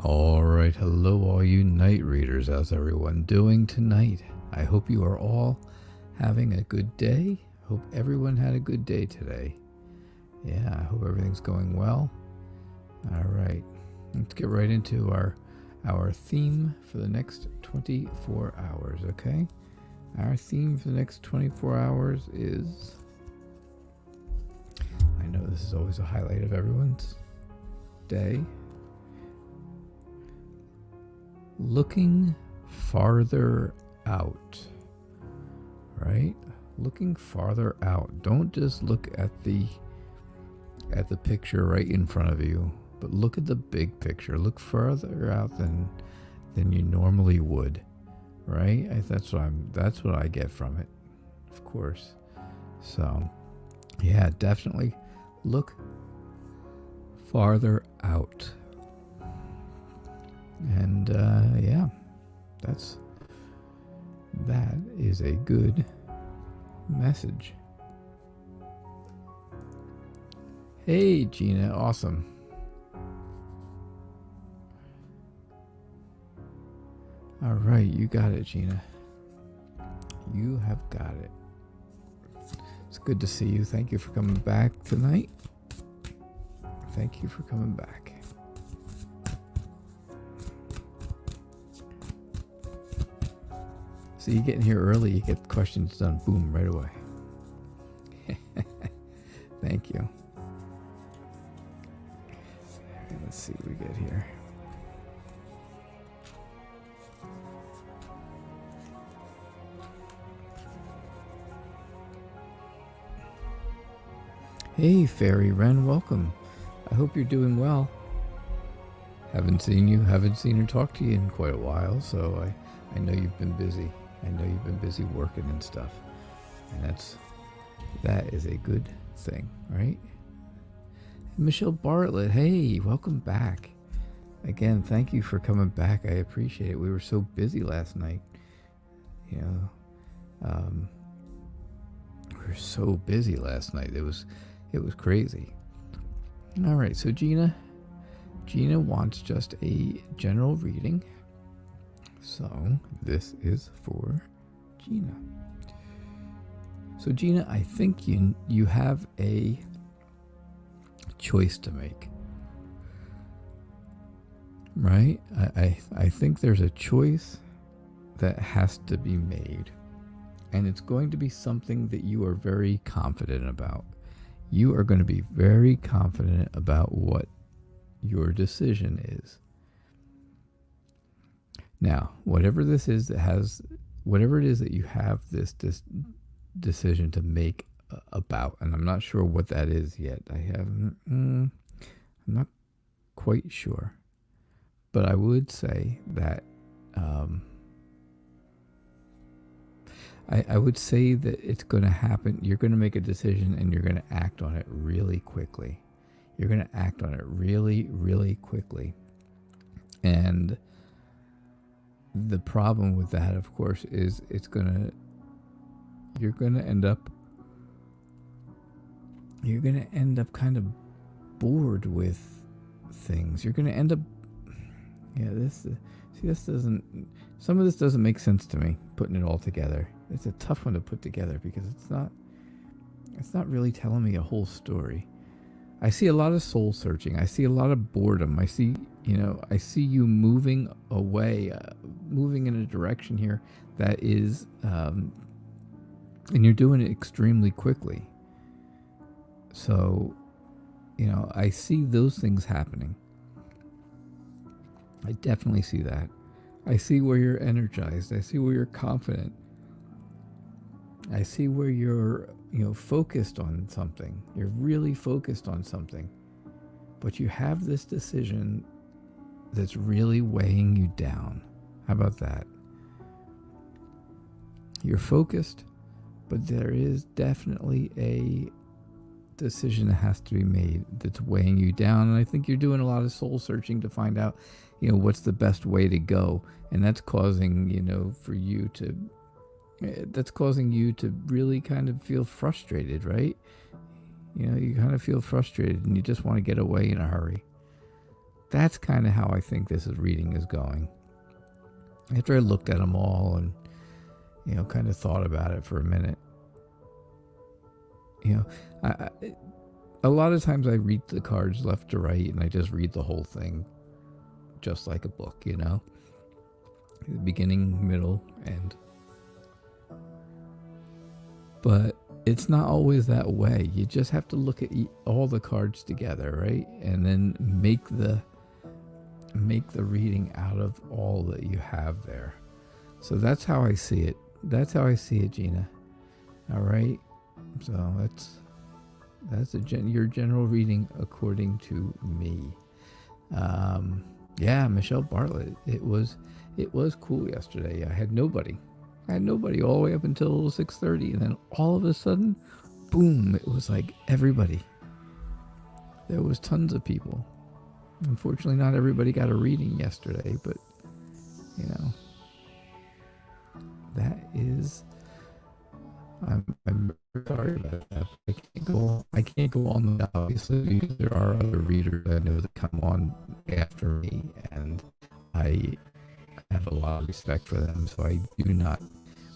All right, hello, all you night readers. How's everyone doing tonight? I hope you are all having a good day. Hope everyone had a good day today. Yeah, I hope everything's going well. All right, let's get right into our theme for the next 24 hours, okay? Our theme for the next 24 hours is... I know this is always a highlight of everyone's day. Looking farther out, right? Looking farther out. Don't just look at the picture right in front of you, but look at the big picture. Look further out than you normally would, right? That's what I get from it, of course. So, yeah, definitely look farther out. And yeah, that is a good message. Hey, Gina, awesome. All right, you got it, Gina. You have got it. It's good to see you. Thank you for coming back tonight. Thank you for coming back. So you get in here early, you get questions done, boom, right away. Thank you. Let's see what we get here. Hey, Fairy Wren, welcome. I hope you're doing well. Haven't seen or talked to you in quite a while, so I know you've been busy. I know you've been busy working and stuff. And that is a good thing, right? Michelle Bartlett, hey, welcome back. Again, thank you for coming back. I appreciate it. We were so busy last night. You know, we were so busy last night. It was crazy. All right, so Gina wants just a general reading. So this is for Gina. So Gina, I think you have a choice to make. Right? I think there's a choice that has to be made. And it's going to be something that you are very confident about. You are going to be very confident about what your decision is. Now, whatever it is that you have this decision to make about, and I'm not sure what that is yet. I'm not quite sure. But I would say that I would say that it's going to happen. You're going to make a decision and you're going to act on it really quickly. You're going to act on it really, really quickly. And the problem with that, of course, is you're going to end up kind of bored with things. You're going to end up, some of this doesn't make sense to me, putting it all together. It's a tough one to put together because it's not really telling me a whole story. I see a lot of soul searching. I see a lot of boredom. I see you moving away, moving in a direction here that is, and you're doing it extremely quickly. So, I see those things happening. I definitely see that. I see where you're energized. I see where you're confident. I see where you're, focused on something. You're really focused on something. But you have this decision that's really weighing you down. How about that? You're focused, but there is definitely a decision that has to be made that's weighing you down. And I think you're doing a lot of soul searching to find out, what's the best way to go. And that's causing, that's causing you to really kind of feel frustrated, right? You kind of feel frustrated and you just want to get away in a hurry. That's kind of how I think this reading is going. After I looked at them all and, kind of thought about it for a minute. A lot of times I read the cards left to right and I just read the whole thing just like a book, the beginning, middle, end. But it's not always that way. You just have to look at all the cards together, right? And then make the reading out of all that you have there. So that's how I see it. That's how I see it, Gina. All right. So that's your general reading according to me. Yeah, Michelle Bartlett. It was cool yesterday. I had nobody all the way up until 6:30, and then all of a sudden, boom! It was like everybody. There was tons of people. Unfortunately, not everybody got a reading yesterday, but that is. I'm sorry about that. I can't go on that, obviously, because there are other readers I know that come on after me, and I have a lot of respect for them, so I do not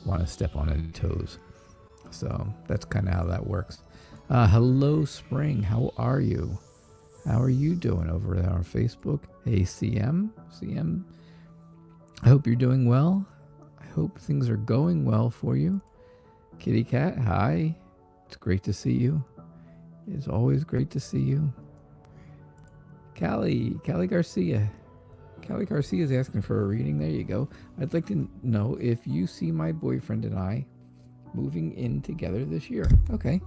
want to step on any toes. So that's kind of how that works. Hello, Spring. How are you? How are you doing over there on Facebook? Hey, CM. I hope you're doing well. I hope things are going well for you. Kitty Cat, hi. It's great to see you. It's always great to see you. Callie Garcia. Callie Garcia is asking for a reading. There you go. I'd like to know if you see my boyfriend and I moving in together this year. Okay.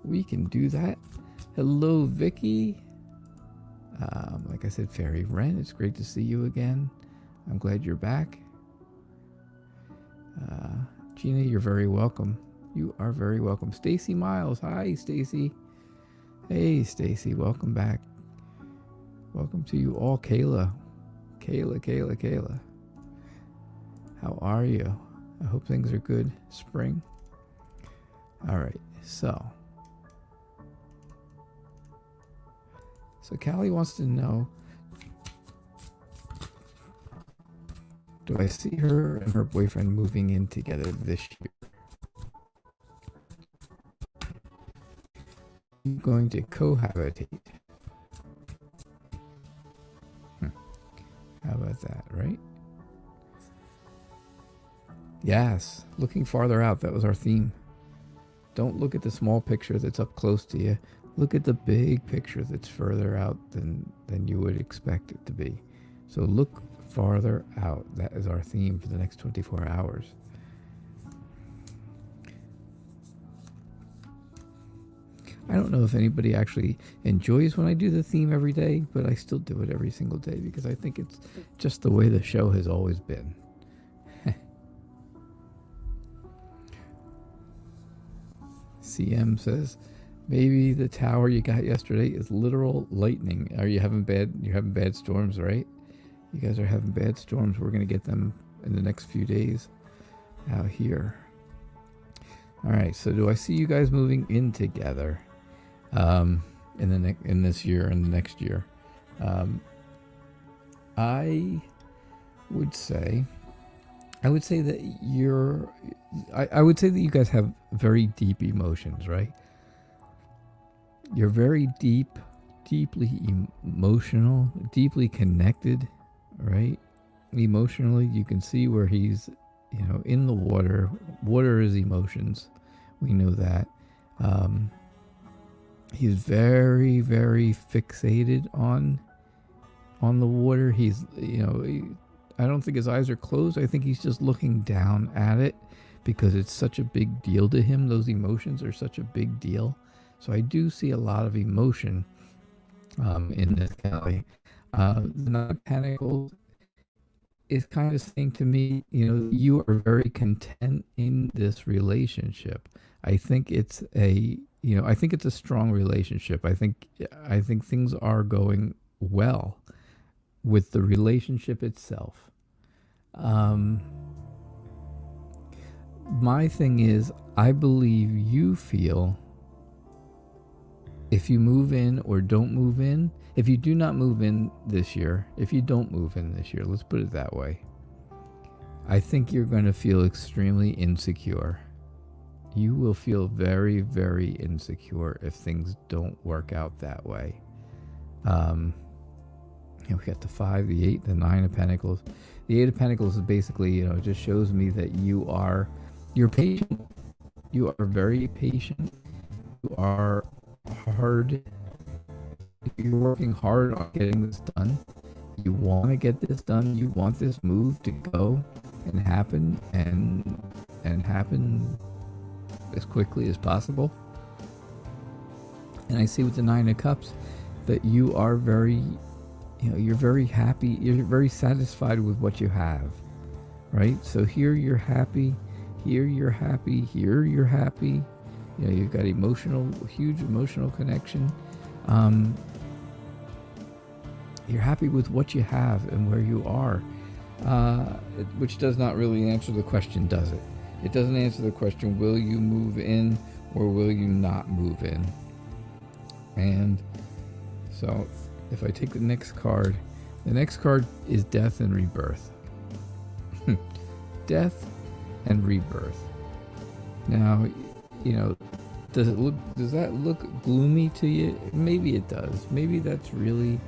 We can do that. Hello, Vicky. Like I said, Fairy Wren, it's great to see you again. I'm glad you're back. Gina, you're very welcome. You are very welcome. Stacy Miles. Hi, Stacy. Hey, Stacy. Welcome back. Welcome to you all. Kayla. How are you? I hope things are good. Spring. All right. So Callie wants to know, do I see her and her boyfriend moving in together this year? I'm going to cohabitate. How about that, right? Yes, looking farther out. That was our theme. Don't look at the small picture that's up close to you. Look at the big picture that's further out than you would expect it to be. So look farther out. That is our theme for the next 24 hours. I don't know if anybody actually enjoys when I do the theme every day, but I still do it every single day because I think it's just the way the show has always been. CM says, maybe the tower you got yesterday is literal lightning. Are you having bad storms, right? You guys are having bad storms. We're going to get them in the next few days out here. All right. So do I see you guys moving in together in this year and the next year? I would say that I would say that you guys have very deep emotions, right? You're very deeply emotional, deeply connected, right? Emotionally, you can see where he's, in the water. Water is emotions. We know that. He's very, very fixated on the water. He's, I don't think his eyes are closed. I think he's just looking down at it because it's such a big deal to him. Those emotions are such a big deal. So I do see a lot of emotion in this, Callie. The non-mechanical is kind of saying to me, you are very content in this relationship. I think it's a strong relationship. I think things are going well with the relationship itself. My thing is, I believe you feel if you move in or don't move in, if you do not move in this year, if you don't move in this year, let's put it that way, I think you're going to feel extremely insecure. You will feel very, very insecure if things don't work out that way. We got the 5, the 8, the 9 of Pentacles. The 8 of Pentacles is basically, it just shows me that you're patient. You are very patient. You are hard. You're working hard on getting this done. You want to get this done. You want this move to go and happen and happen as quickly as possible. And I see with the 9 of Cups that you are very, you're very happy. You're very satisfied with what you have, right? So here you're happy. Here you're happy. Here you're happy. You've got huge emotional connection. You're happy with what you have and where you are, which does not really answer the question, does it? It doesn't answer the question, will you move in or will you not move in? And so if I take the next card is Death and Rebirth. Death and rebirth. Now, does that look gloomy to you? Maybe it does. Maybe that's really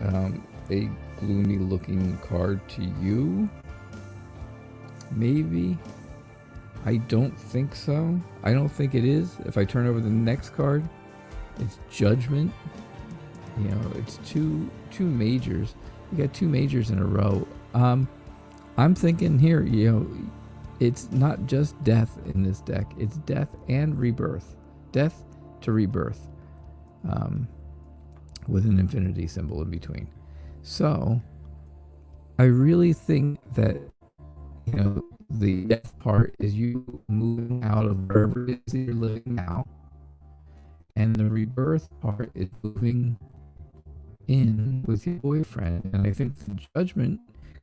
a gloomy looking card to you. Maybe. I don't think so. I don't think it is. If I turn over the next card, it's Judgment. It's two majors. You got 2 majors in a row. I'm thinking here, it's not just death in this deck. It's death and rebirth. Death to rebirth. With an infinity symbol in between. So, I really think that, the death part is you moving out of wherever it is that you're living now. And the rebirth part is moving in with your boyfriend. And I think the Judgment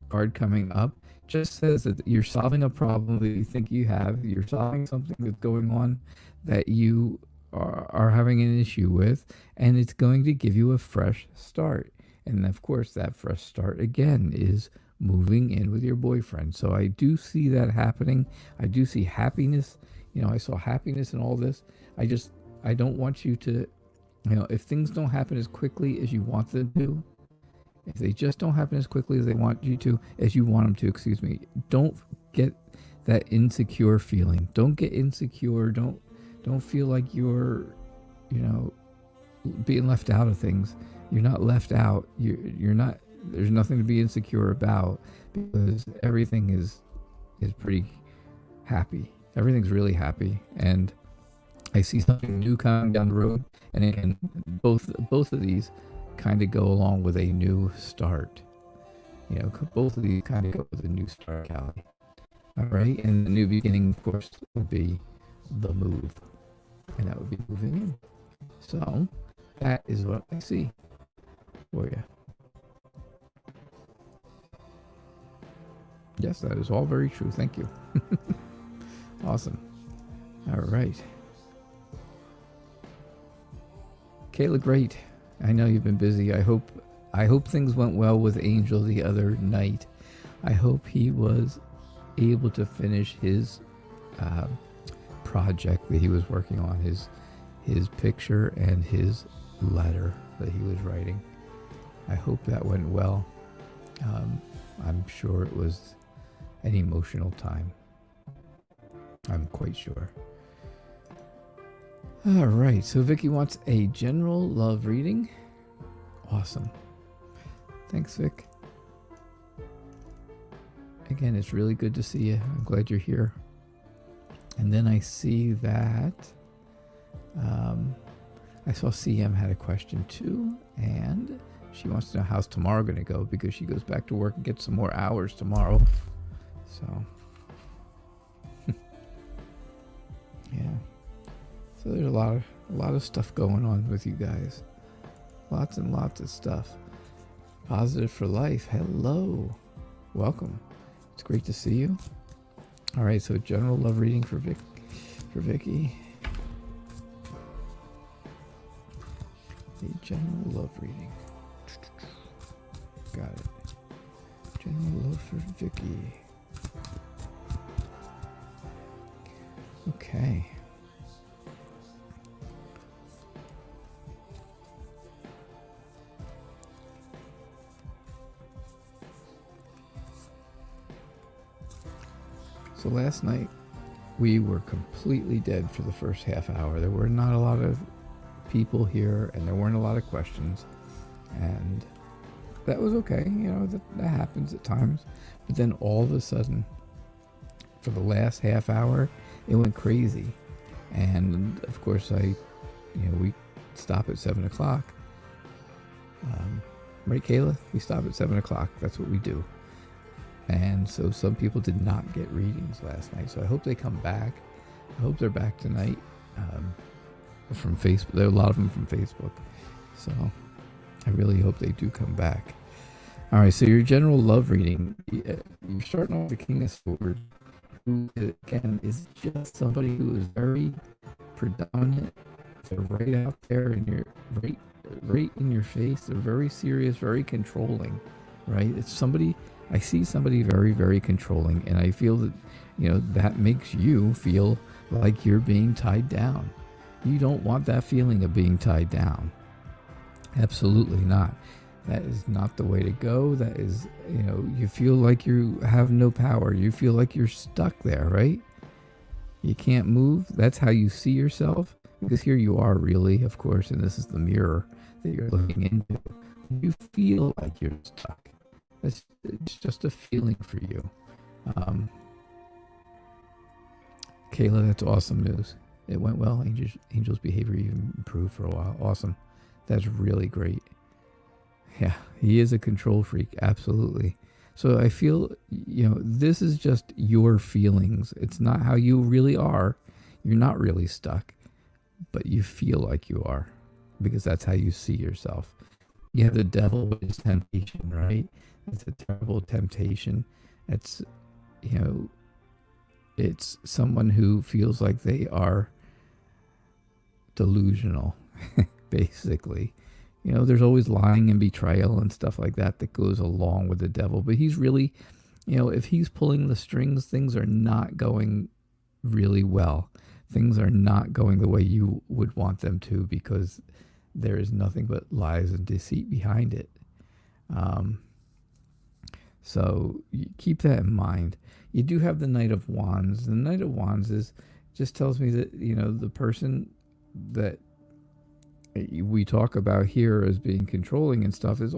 card coming up just says that you're solving a problem that you think you have. You're solving something that's going on that you are having an issue with, and it's going to give you a fresh start. And of course, that fresh start again is moving in with your boyfriend. So I do see that happening. I do see happiness. I saw happiness in all this. I don't want you to, if things don't happen as quickly as you want them to, if they just don't happen as quickly as they want you to, as you want them to, excuse me, don't get that insecure feeling. Don't get insecure. Don't feel like you're, being left out of things. You're not left out. You're not. There's nothing to be insecure about, because everything is pretty happy. Everything's really happy, and I see something new coming down the road. And again, both of these kind of go along with a new start. Both of these kind of go with a new start, Callie. All right, and the new beginning, of course, would be the move, and that would be moving in. So that is what I see for you. Yes, that is all very true. Thank you. Awesome. All right. Kayla, great. I know you've been busy. I hope things went well with Angel the other night. I hope he was able to finish his project that he was working on, his picture and his letter that he was writing. I hope that went well. I'm sure it was an emotional time. I'm quite sure. All right, so Vicky wants a general love reading. Awesome. Thanks, Vic. Again, it's really good to see you. I'm glad you're here. And then I see that I saw CM had a question too, and she wants to know how's tomorrow going to go, because she goes back to work and gets some more hours tomorrow. So, yeah. So there's a lot of stuff going on with you guys. Lots and lots of stuff. Positive for life. Hello. Welcome. It's great to see you. All right, so general love reading for Vicky. A general love reading. Got it. General love for Vicky. Okay. So last night we were completely dead for the first half hour. There were not a lot of people here and there weren't a lot of questions, and that was okay. You know, that happens at times. But then all of a sudden, for the last half hour, it went crazy. And of course we stop at 7 o'clock. Right, Kayla? We stop at 7 o'clock. That's what we do. And so some people did not get readings last night. So I hope they come back. I hope they're back tonight from Facebook. There are a lot of them from Facebook. So I really hope they do come back. All right, so your general love reading. You're starting off with the King of Swords, who, again, is just somebody who is very predominant. They're right out there and you're right in your face. They're very serious, very controlling, right? It's somebody... I see somebody very, very controlling, and I feel that, that makes you feel like you're being tied down. You don't want that feeling of being tied down. Absolutely not. That is not the way to go. That is, you feel like you have no power. You feel like you're stuck there, right? You can't move. That's how you see yourself. Because here you are really, of course, and this is the mirror that you're looking into. You feel like you're stuck. It's just a feeling for you. Kayla, that's awesome news. It went well. Angel's behavior even improved for a while. Awesome. That's really great. Yeah, he is a control freak. Absolutely. So I feel, this is just your feelings. It's not how you really are. You're not really stuck, but you feel like you are because that's how you see yourself. You have the devil with his temptation, right? It's a terrible temptation. It's, it's someone who feels like they are delusional, basically. There's always lying and betrayal and stuff like that goes along with the devil. But he's really, if he's pulling the strings, things are not going really well. Things are not going the way you would want them to because there is nothing but lies and deceit behind it. So you keep that in mind. You do have the Knight of Wands. The Knight of Wands just tells me that, the person that we talk about here as being controlling and stuff is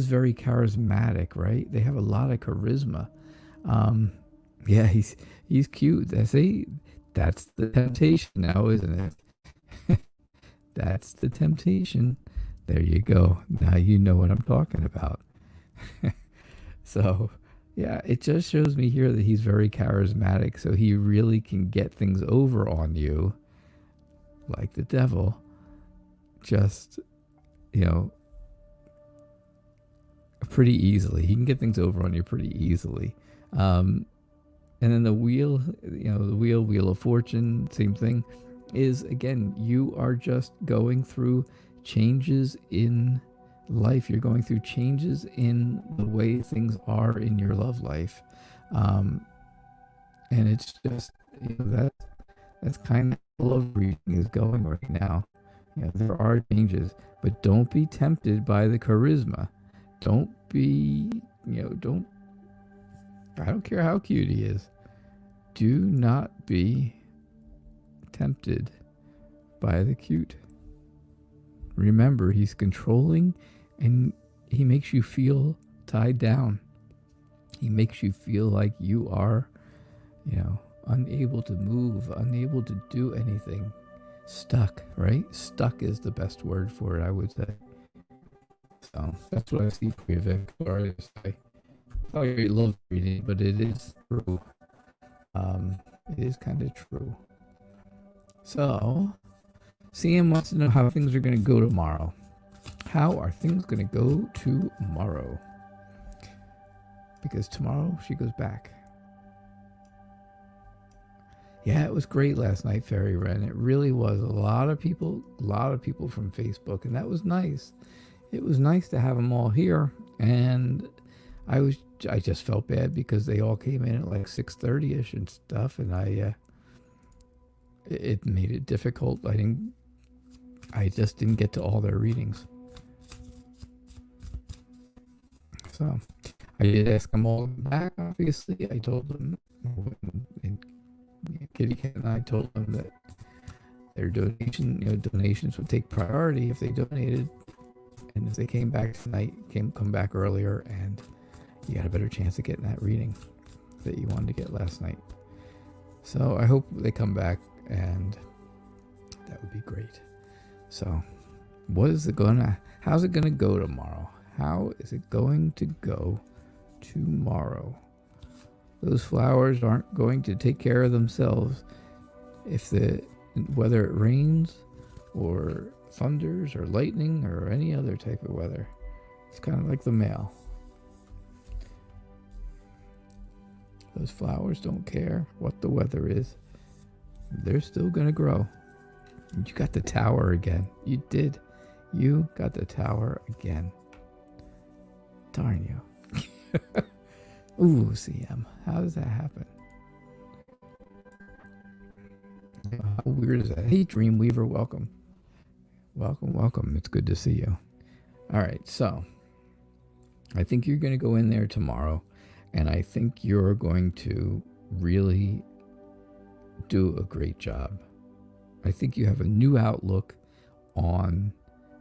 very charismatic, right? They have a lot of charisma. Yeah, he's cute. That's the temptation now, isn't it? That's the temptation. There you go. Now you know what I'm talking about. So, yeah, it just shows me here that he's very charismatic. So he really can get things over on you, like the devil. Just, pretty easily. He can get things over on you pretty easily. And then the wheel, wheel of fortune, same thing, is, again, you are just going through changes in life. You're going through changes in the way things are in your love life. And it's just, that's kind of love reading is going right now. There are changes, but don't be tempted by the charisma. Don't be, I don't care how cute he is. Do not be tempted by the cute. Remember, he's controlling and he makes you feel tied down. He makes you feel like you are, unable to move, unable to do anything. Stuck, right? Stuck is the best word for it, I would say. So that's what I see for you, Vic. Sorry to say. I love reading, but it is true. It is kind of true. So, CM wants to know how things are going to go tomorrow. How are things going to go tomorrow? Because tomorrow she goes back. Yeah, it was great last night, Fairy Wren. It really was. A lot of people from Facebook, and that was nice. It was nice to have them all here, and I just felt bad because they all came in at like 6:30ish and stuff, and it made it difficult. I just didn't get to all their readings. So I did ask them all back. Obviously, I told them, and Kitty Cat and I told them that their donations would take priority if they donated, and if they came back tonight, come back earlier, and you had a better chance of getting that reading that you wanted to get last night. So I hope they come back, and that would be great. So, how's it gonna go tomorrow? How is it going to go tomorrow? Those flowers aren't going to take care of themselves whether it rains or thunders or lightning or any other type of weather. It's kind of like the mail. Those flowers don't care what the weather is. They're still going to grow. You got the tower again. You did. You got the tower again. Darn you. Ooh, CM. How does that happen? How weird is that? Hey, Dreamweaver, welcome. Welcome. It's good to see you. All right, so I think you're going to go in there tomorrow, and I think you're going to really do a great job. I think you have a new outlook on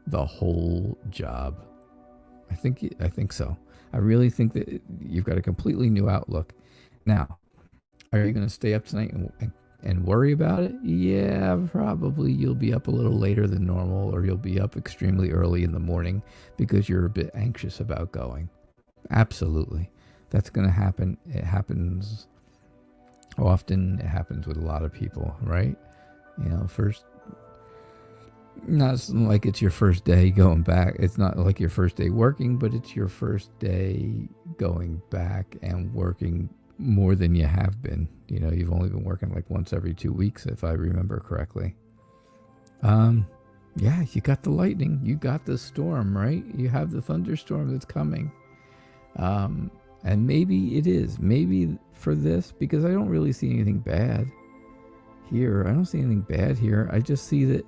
the whole job. I think so. I really think that you've got a completely new outlook. Now, are you going to stay up tonight and worry about it? Yeah, probably. You'll be up a little later than normal, or you'll be up extremely early in the morning because you're a bit anxious about going. Absolutely. That's going to happen. It happens often. It happens with a lot of people, right? First, not like it's your first day going back. It's not like your first day working, but it's your first day going back and working more than you have been. You've only been working like once every 2 weeks, if I remember correctly. Yeah, you got the lightning. You got the storm, right? You have the thunderstorm that's coming. And maybe it is. Maybe for this, because I don't really see anything bad here. I don't see anything bad here. I just see that,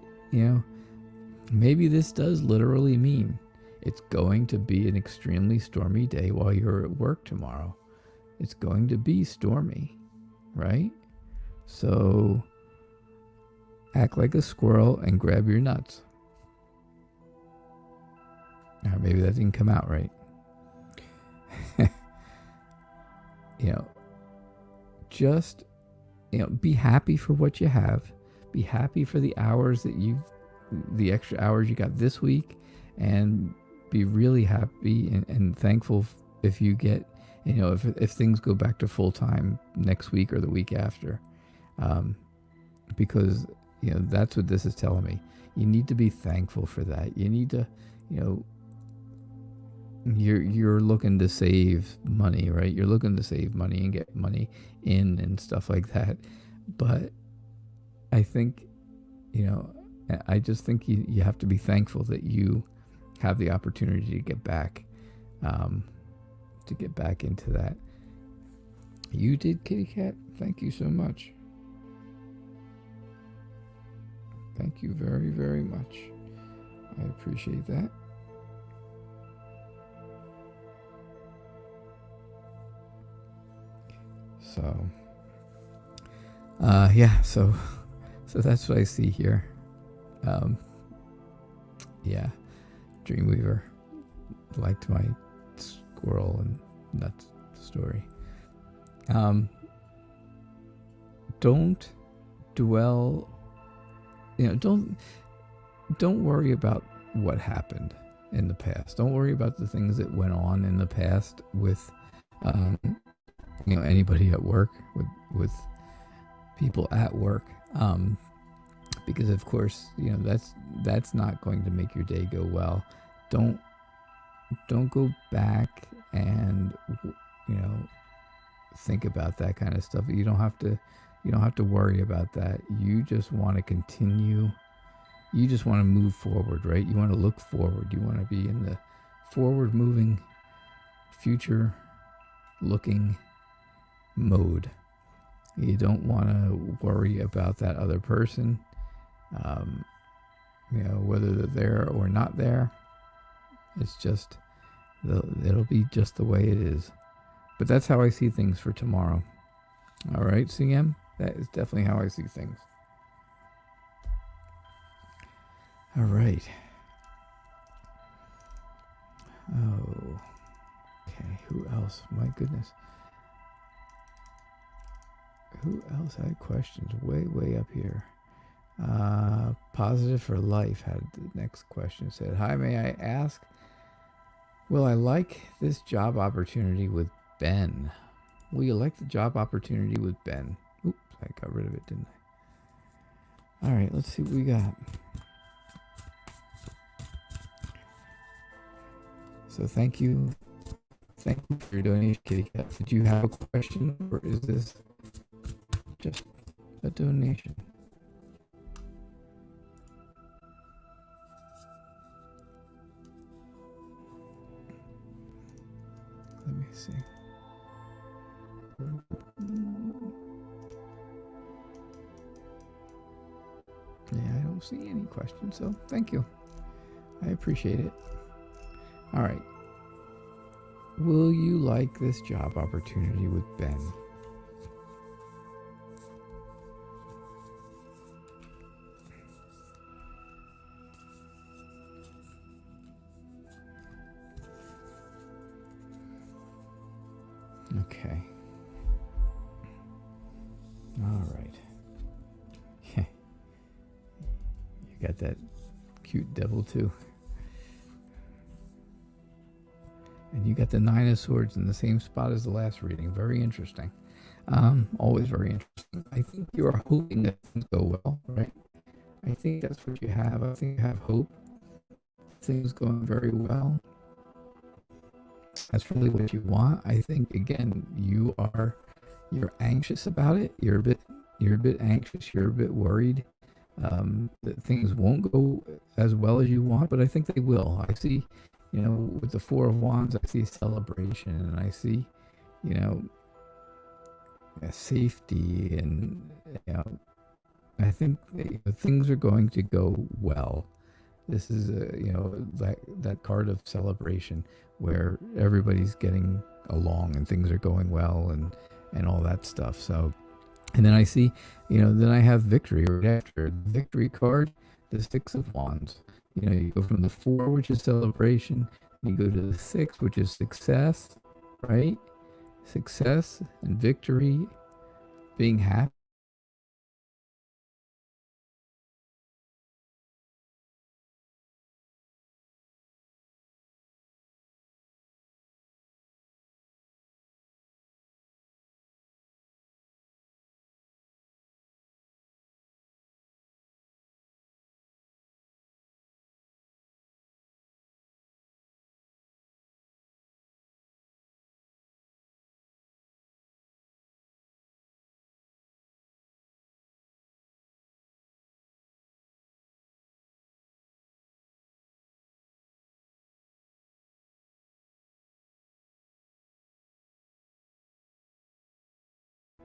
maybe this does literally mean it's going to be an extremely stormy day while you're at work tomorrow. It's going to be stormy, right? So act like a squirrel and grab your nuts. Or maybe that didn't come out right. Just, be happy for what you have. Be happy for the extra hours you got this week, and be really happy and thankful if you get, if things go back to full time next week or the week after, because that's what this is telling me. You need to be thankful for that. You need to, you're looking to save money, right? You're looking to save money and get money in and stuff like that. But I think, I just think you have to be thankful that you have the opportunity to get back into that. You did, Kitty Cat. Thank you so much. Thank you very, very much. I appreciate that. So, so that's what I see here. Yeah, Dreamweaver liked my squirrel and nuts story. Don't dwell. Don't worry about what happened in the past. Don't worry about the things that went on in the past with, anybody at work, with people at work. Because of course, that's not going to make your day go well. Don't go back and think about that kind of stuff. You don't have to You don't have to worry about that. You just want to continue. You just want to move forward, right? You want to look forward. You want to be in the forward moving, future looking mode. You don't want to worry about that other person, whether they're there or not there. It's just, it'll be just the way it is. But that's how I see things for tomorrow. All right, CM? That is definitely how I see things. All right. Oh, okay. Who else? My goodness. Who else had questions? Way up here. Positive for Life had the next question. Said, hi, may I ask, will I like this job opportunity with Ben? Will you like the job opportunity with Ben? Oops, I got rid of it, didn't I? All right, let's see what we got. So thank you for your donation, Kitty Cat. Did you have a question, or is this just a donation? Let me see. Yeah, I don't see any questions, so thank you. I appreciate it. All right. Will you like this job opportunity with Ben? Okay. All right. You got that cute devil too. And you got the Nine of Swords in the same spot as the last reading. Very interesting. Always very interesting. I think you are hoping that things go well, right? I think that's what you have. I think you have hope. Things going very well. That's really what you want. I think, again, you're anxious about it. You're a bit anxious. You're a bit worried that things won't go as well as you want, but I think they will. I see, with the Four of Wands, I see celebration, and I see, safety, and I think things are going to go well. This is that card of celebration where everybody's getting along and things are going well and all that stuff. So, and then I see, then I have victory right after the victory card, the Six of Wands. You go from the 4, which is celebration, you go to the 6, which is success, right? Success and victory, being happy.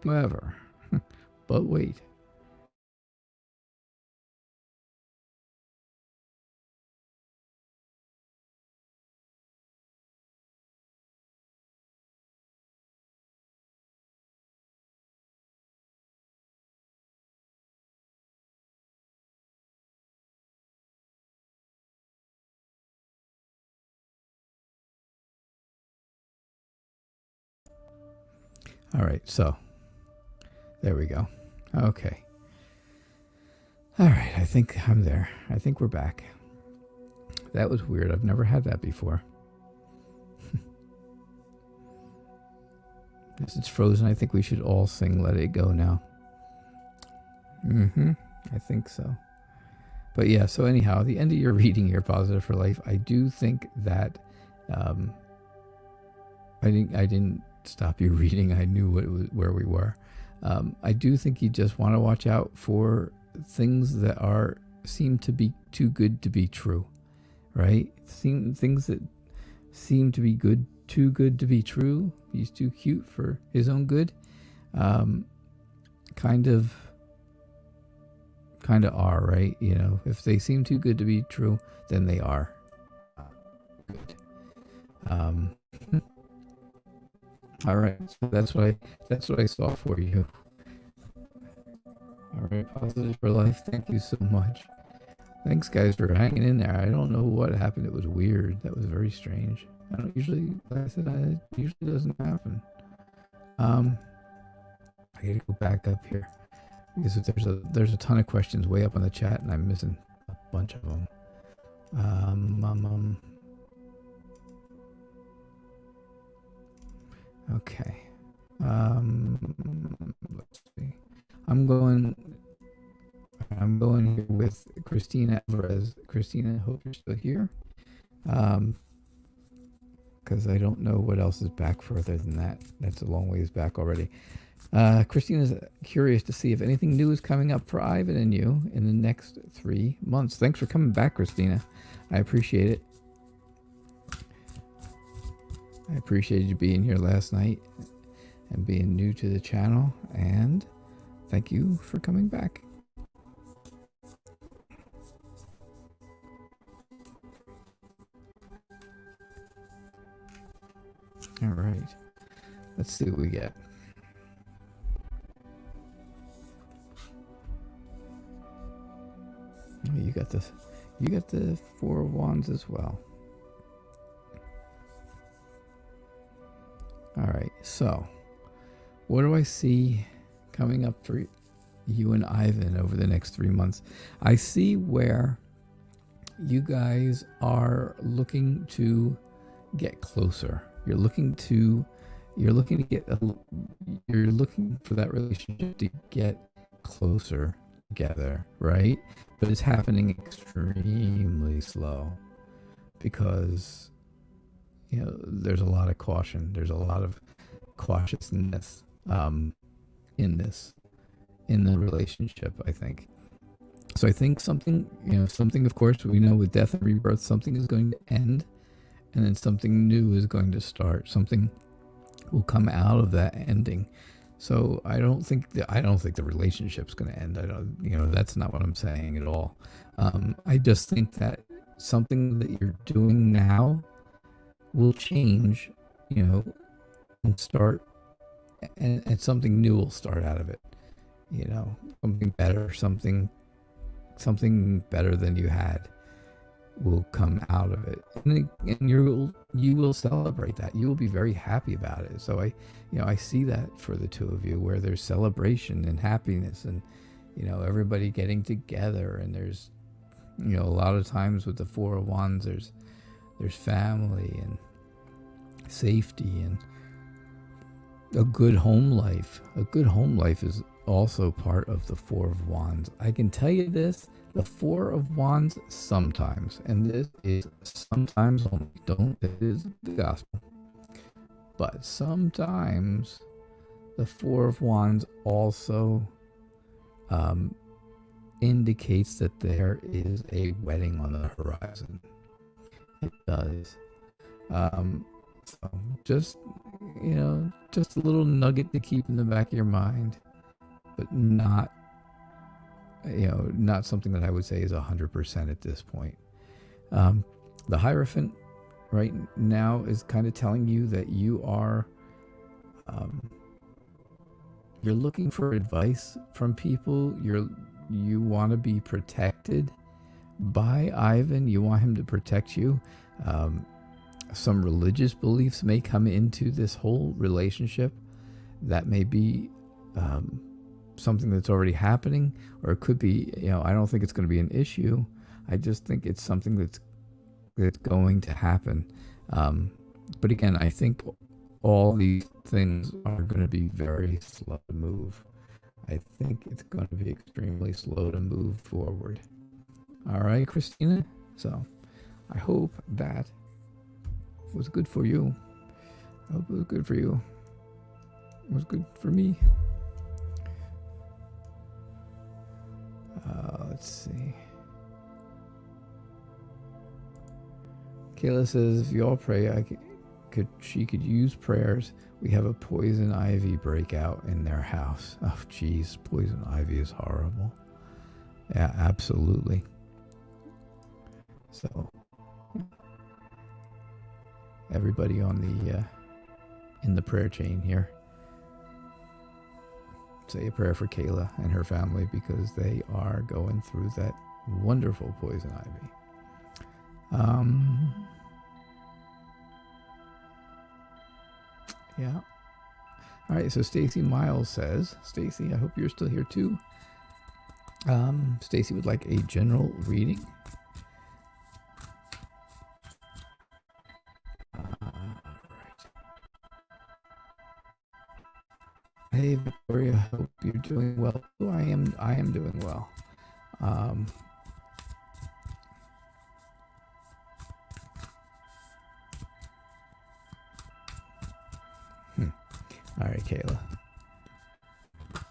Whatever. But wait. All right, so there we go. Okay. All right, I think I'm there. I think we're back. That was weird. I've never had that before. This is frozen. I think we should all sing Let It Go now. I think so. But yeah, so anyhow, the end of your reading here, Positive for Life, I do think that I didn't stop you reading. I knew where we were. I do think you just want to watch out for things that seem to be too good to be true, right? Things that seem to be too good to be true. He's too cute for his own good. Kind of are, right? You know, if they seem too good to be true, then they are good. All right, so that's what I saw for you. All right, Positive for Life. Thank you so much. Thanks, guys, for hanging in there. I don't know what happened. It was weird. That was very strange. I don't usually, like I said, it usually doesn't happen. I gotta go back up here because there's a ton of questions way up on the chat, and I'm missing a bunch of them. Okay. Let's see. I'm going here with Christina Alvarez. Christina, I hope you're still here. Because I don't know what else is back further than that. That's a long ways back already. Christina's curious to see if anything new is coming up for Ivan and you in the next 3 months. Thanks for coming back, Christina. I appreciate it. I appreciated you being here last night and being new to the channel, and thank you for coming back. All right, let's see what we get. Oh, you got this. You got the Four of Wands as well. All right, so what do I see coming up for you and Ivan over the next 3 months? I see where you guys are looking to get closer. You're looking for that relationship to get closer together, right? But it's happening extremely slow because, you know, there's a lot of caution. There's a lot of cautiousness in the relationship, I think. So I think something, of course, we know with death and rebirth, something is going to end, and then something new is going to start. Something will come out of that ending. So I don't think the relationship's going to end. That's not what I'm saying at all. I just think that something that you're doing now will change, and start, and something new will start out of it. Something better, something better than you had will come out of it, and you will celebrate that. You will be very happy about it. So I see that for the two of you, where there's celebration and happiness, and everybody getting together, and there's a lot of times with the Four of Wands, there's family and safety and a good home life. A good home life is also part of the Four of Wands. I can tell you this, the Four of Wands sometimes, and this is sometimes only, it is the gospel, but sometimes the Four of Wands also indicates that there is a wedding on the horizon. It does. So just a little nugget to keep in the back of your mind, but not something that I would say is 100% at this point. The Hierophant right now is kind of telling you that you are, you're looking for advice from people. You want to be protected by Ivan. You want him to protect you. Some religious beliefs may come into this whole relationship. That may be something that's already happening, or it could be, I don't think it's going to be an issue. I just think it's something that's going to happen. But again, I think all these things are going to be very slow to move. I think it's going to be extremely slow to move forward. All right, Christina. So I hope that was good for you. I hope it was good for you. It was good for me. Kayla says, if you all pray, she could use prayers. We have a poison ivy breakout in their house. Oh, geez, poison ivy is horrible. Yeah, absolutely. So, everybody on the in the prayer chain here, say a prayer for Kayla and her family because they are going through that wonderful poison ivy. Yeah. All right, so Stacy Miles says, Stacy, I hope you're still here too. Stacy would like a general reading. Hey Victoria, hope you're doing well. Oh, I am doing well. All right, Kayla.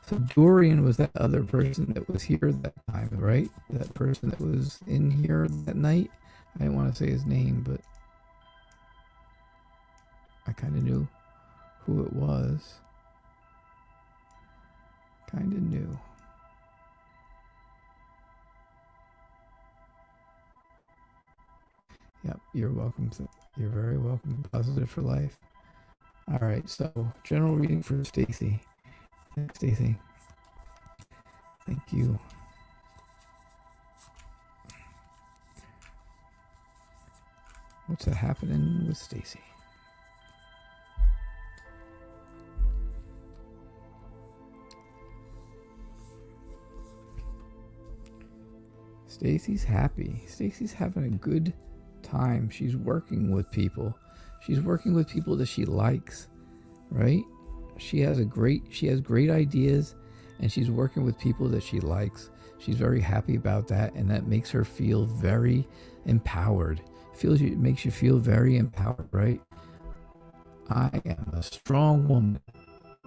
So Dorian was that other person that was here that time, right? That person that was in here that night. I didn't want to say his name, but I kind of knew who it was. Kind of knew. Yep, you're welcome. You're very welcome. Positive for life. All right, so general reading for Stacy. Thanks, Stacy. Thank you. What's happening with Stacy? Stacy's happy. Stacy's having a good time. She's working with people. She's working with people that she likes, right? She has great ideas, and she's working with people that she likes. She's very happy about that, and that makes her feel very empowered. It makes you feel very empowered, right? I am a strong woman.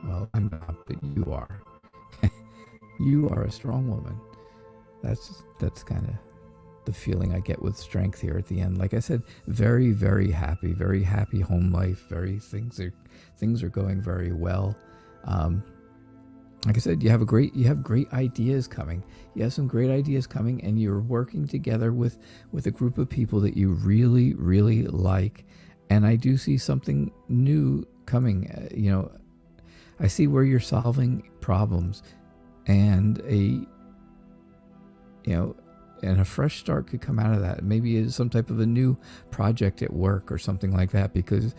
Well, I'm not, but you are. You are a strong woman. That's kind of the feeling I get with strength here at the end. Like I said, very, very happy home life. Things are going very well. Like I said, you have great ideas coming. You have some great ideas coming, and you're working together with a group of people that you really, really like. And I do see something new coming. I see where you're solving problems, and a fresh start could come out of that. Maybe it's some type of a new project at work or something like that, because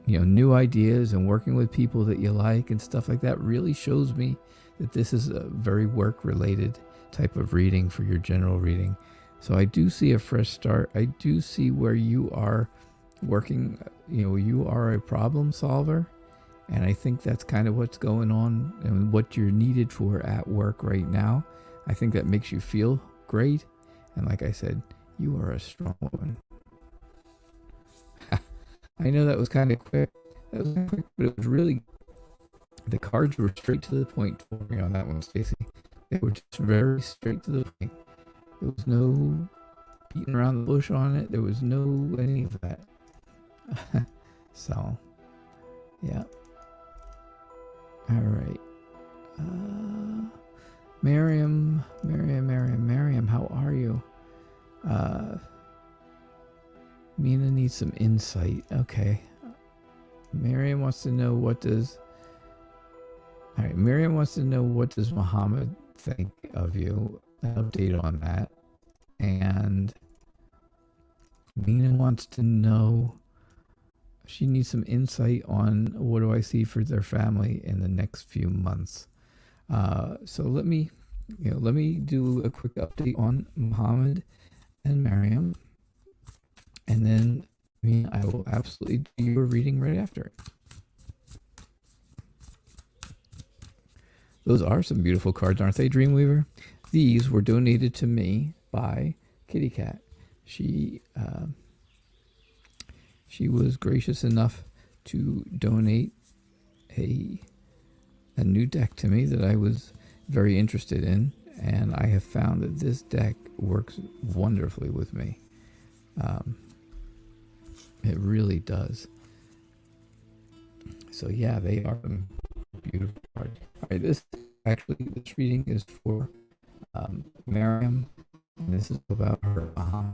new ideas and working with people that you like and stuff like that really shows me that this is a very work related type of reading for your general reading. So I do see a fresh start. I do see where you are working, you are a problem solver, and I think that's kind of what's going on and what you're needed for at work right now. I think that makes you feel great. And like I said, you are a strong woman. I know that was kind of quick. But it was really, the cards were straight to the point for me on that one, Stacy. They were just very straight to the point. There was no beating around the bush on it. There was no any of that. So, yeah. All right. Miriam, how are you? Mina needs some insight. Okay. Miriam wants to know what does Muhammad think of you? An update on that. And Mina wants to know, she needs some insight on what do I see for their family in the next few months. So let me do a quick update on Muhammad and Miriam, and then I will absolutely do your reading right after it. Those are some beautiful cards, aren't they, Dreamweaver? These were donated to me by Kitty Cat. She was gracious enough to donate a new deck to me that I was very interested in, and I have found that this deck works wonderfully with me. It really does. So yeah, they are beautiful cards. All right, this reading is for Miriam, and this is about her. All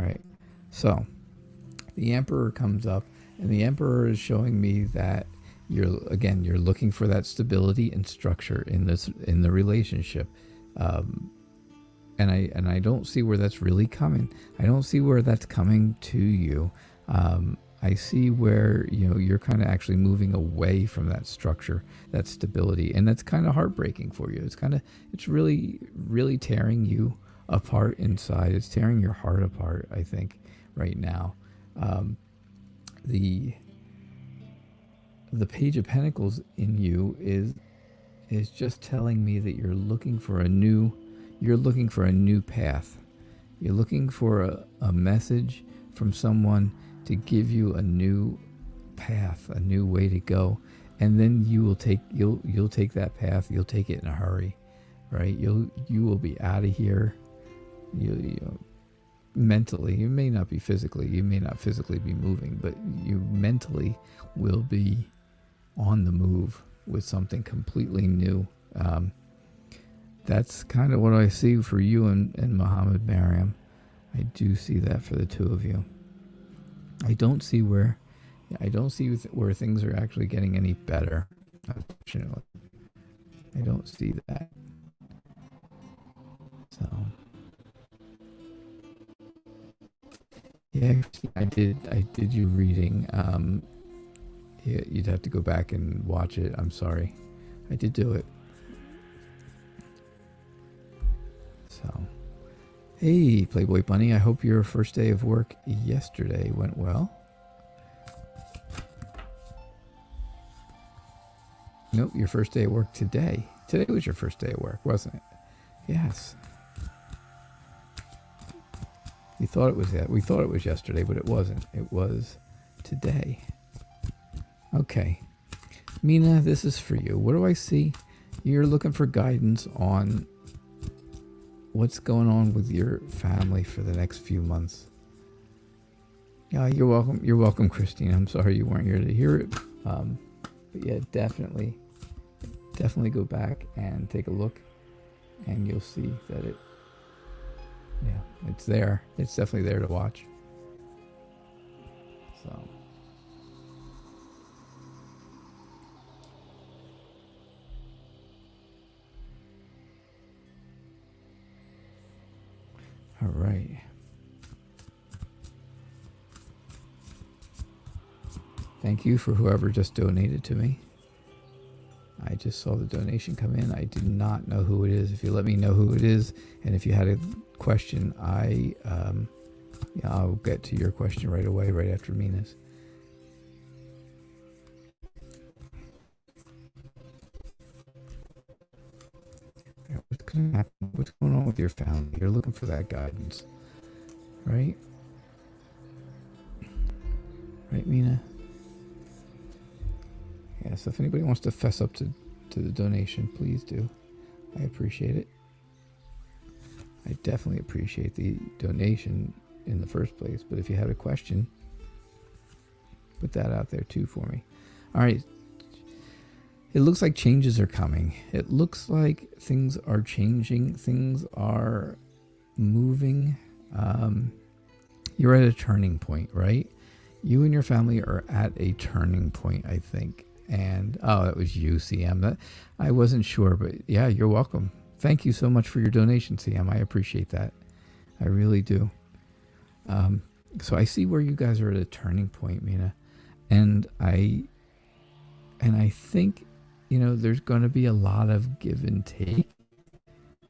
right, so the Emperor comes up, and the Emperor is showing me that you're looking for that stability and structure in the relationship. And I don't see where that's really coming. I don't see where that's coming to you. I see where you're kind of actually moving away from that structure, that stability, and that's kind of heartbreaking for you. It's really really tearing you apart inside. It's tearing your heart apart, I think, right now. The Page of Pentacles in you is just telling me that you're looking for a new path. You're looking for a message from someone to give you a new path, a new way to go, and then you'll take that path. You'll take it in a hurry, right? You will be out of here. You mentally, you may not be physically, you may not physically be moving, but you mentally will be on the move with something completely new. That's kind of what I see for you and Muhammad Mariam. I do see that for the two of you. I don't see where things are actually getting any better. Unfortunately, I don't see that. So, yeah, I did your reading. Yeah, you'd have to go back and watch it. I'm sorry, I did do it. So, hey, Playboy Bunny, I hope your first day of work yesterday went well. Nope, your first day of work today. Today was your first day of work, wasn't it? Yes. We thought it was that. We thought it was yesterday, but it wasn't. It was today. Okay. Mina, this is for you. What do I see? You're looking for guidance on what's going on with your family for the next few months. Yeah, you're welcome. You're welcome, Christina. I'm sorry you weren't here to hear it. But yeah, definitely go back and take a look, and you'll see that it's there. It's definitely there to watch. So. All right. Thank you for whoever just donated to me. I just saw the donation come in. I did not know who it is. If you let me know who it is, and if you had a question, I'll get to your question right away, right after Mina's. What's going to happen? What's going on with your family? You're looking for that guidance, right? Right, Mina? Yeah, so if anybody wants to fess up to the donation, please do. I appreciate it. I definitely appreciate the donation in the first place. But if you had a question, put that out there too for me. All right. It looks like changes are coming. It looks like things are changing. Things are moving. You're at a turning point, right? You and your family are at a turning point, I think. And, that was you, CM. I wasn't sure, but yeah, you're welcome. Thank you so much for your donation, CM. I appreciate that. I really do. So I see where you guys are at a turning point, Mina. And I think, there's going to be a lot of give and take.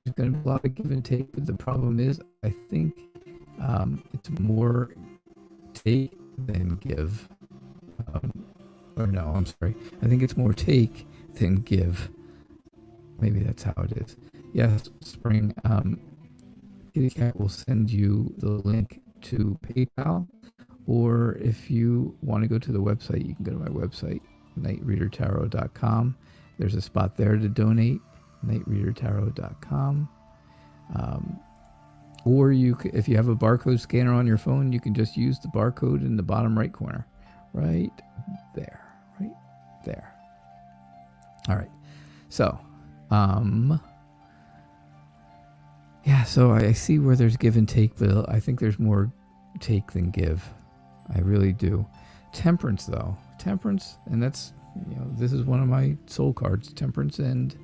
There's going to be a lot of give and take, but the problem is, I think it's more take than give. I think it's more take than give. Maybe that's how it is. Yes, Spring. Kitty Cat will send you the link to PayPal, or if you want to go to the website, you can go to my website, nightreadertarot.com. There's a spot there to donate, nightreadertarot.com. Or if you have a barcode scanner on your phone, you can just use the barcode in the bottom right corner. Right there. Right there. All right. So, yeah, so I see where there's give and take, but I think there's more take than give. I really do. Temperance, though. Temperance, and that's, this is one of my soul cards, temperance and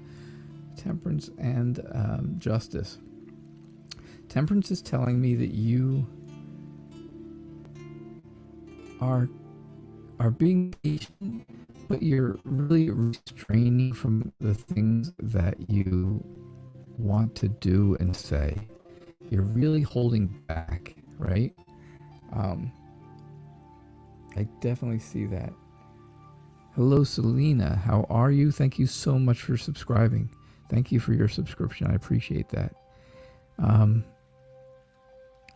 justice. Temperance is telling me that you are being patient, but you're really restraining from the things that you want to do and say. You're really holding back, right? I definitely see that. Hello, Selena. How are you? Thank you so much for subscribing. Thank you for your subscription. I appreciate that.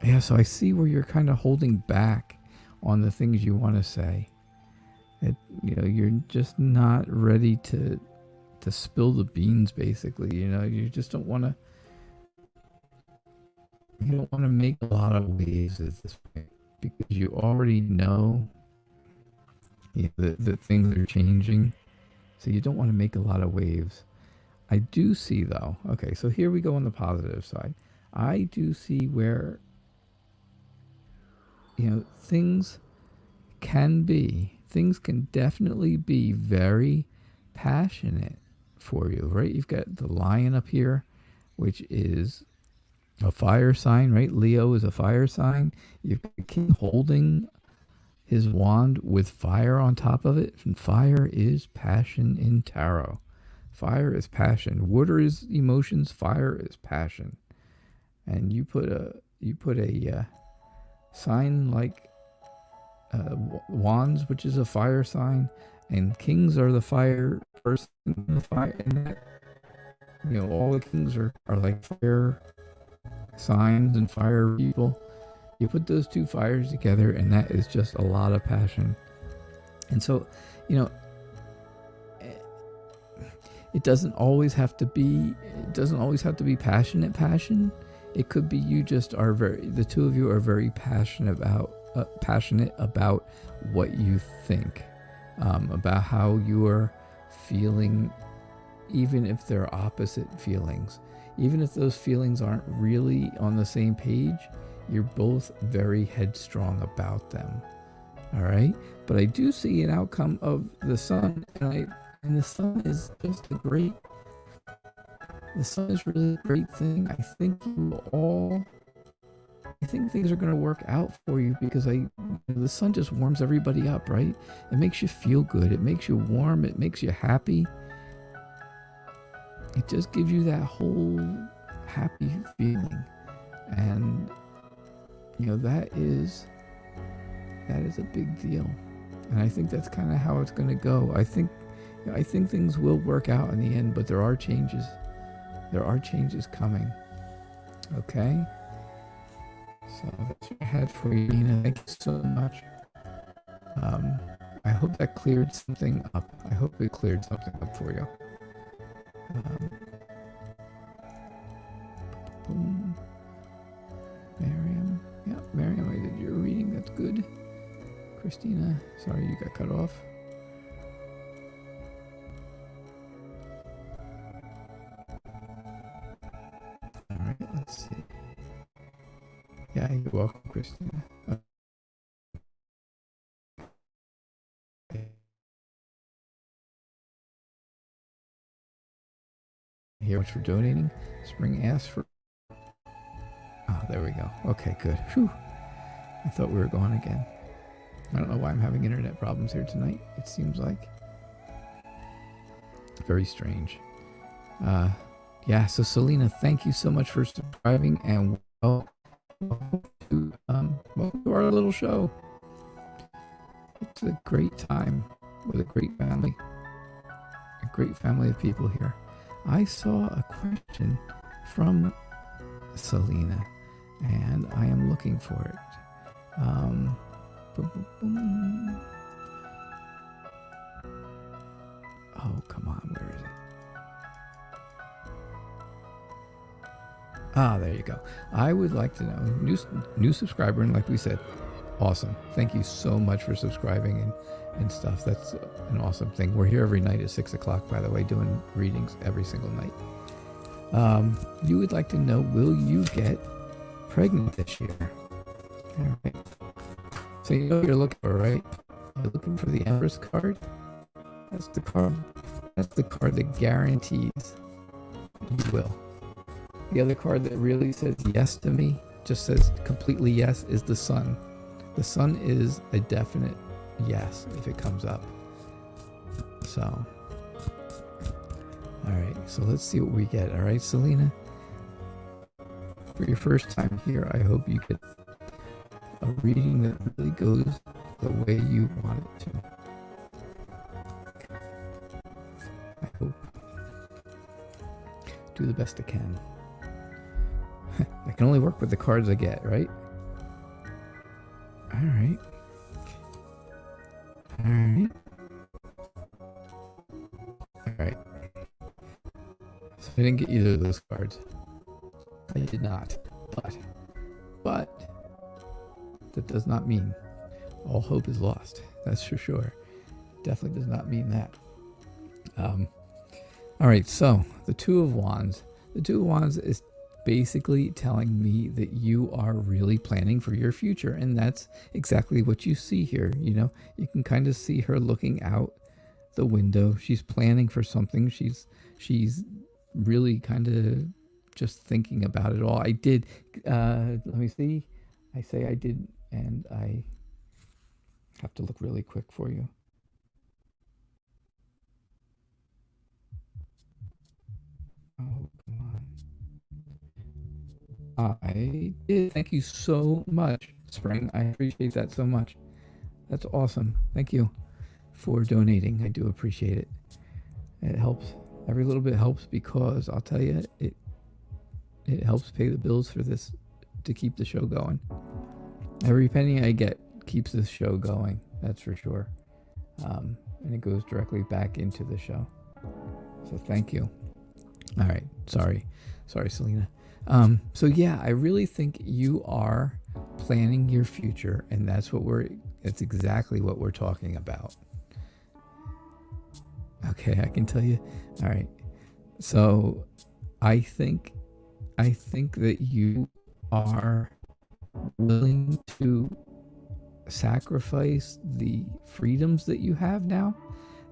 Yeah, so I see where you're kind of holding back on the things you want to say. You're just not ready to spill the beans, basically. You just don't want to. You don't want to make a lot of waves at this point because you already know that things are changing. So you don't want to make a lot of waves. I do see, though. Okay, so here we go on the positive side. I do see where things can definitely be very passionate for you, right? You've got the lion up here, which is a fire sign, right? Leo is a fire sign. You've got the king holding his wand with fire on top of it, and fire is passion in tarot. Fire is passion. Water is emotions. Fire is passion. And you put a sign like wands, which is a fire sign, and kings are the fire person. The fire, and that, all the kings are like fire signs and fire people. You put those two fires together, and that is just a lot of passion. And so, it doesn't always have to be passionate passion. It could be you just are the two of you are very passionate about what you think, about how you are feeling, even if they're opposite feelings. Even if those feelings aren't really on the same page, you're both very headstrong about them. All right? But I do see an outcome of the sun, and the sun is just the sun is really a great thing. I think things are going to work out for you because the sun just warms everybody up, right? It makes you feel good. It makes you warm. It makes you happy. It just gives you that whole happy feeling. And, that is a big deal. And I think that's kind of how it's going to go. I think things will work out in the end, but there are changes. There are changes coming. Okay? So that's what I had for you, Mina. Thank you so much. I hope that cleared something up. I hope it cleared something up for you. Boom. Miriam. Yeah, Miriam, I did your reading. That's good. Christina, sorry you got cut off. All right, let's see. Yeah, you're welcome, Christina. Here, much for donating. Spring asked for. Oh, there we go. Okay, good. Whew. I thought we were gone again. I don't know why I'm having internet problems here tonight. It seems like very strange. Yeah. So Selena, thank you so much for subscribing, and welcome to our little show. It's a great time with a great family of people here. I saw a question from Selena, and I am looking for it. Oh, come on, where is it? There you go. I would like to know, new subscriber, and like we said, awesome. Thank you so much for subscribing and stuff. That's an awesome thing. We're here every night at 6 o'clock, by the way, doing readings every single night. You would like to know, will you get pregnant this year? All right. So you know what you're looking for, right? You're looking for the Empress card. That's the card. That's the card that guarantees you will. The other card that really says yes to me, just says completely yes, is the Sun. The Sun is a definite yes if it comes up. So, all right. So let's see what we get. All right, Selena. For your first time here, I hope you get a reading that really goes the way you want it to. I hope. Do the best I can. I can only work with the cards I get, right? All right. All right. All right. So I didn't get either of those cards. I did not. But that does not mean all hope is lost. That's for sure. Definitely does not mean that. All right, so the Two of Wands. The Two of Wands is basically telling me that you are really planning for your future, and that's exactly what you see here. You know, you can kind of see her looking out the window. She's planning for something. She's really kind of just thinking about it all. I did, let me see. I say I did, and I have to look really quick for you. Oh, come on. I did. Thank you so much, Spring. I appreciate that so much. That's awesome. Thank you for donating. I do appreciate it. It helps. Every little bit helps, because I'll tell you, it helps pay the bills for this, to keep the show going. Every penny I get keeps this show going. That's for sure. And it goes directly back into the show. So thank you. All right. Sorry, Selena. So yeah, I really think you are planning your future, and that's exactly what we're talking about. Okay, I can tell you. All right. So I think that you are willing to sacrifice the freedoms that you have now.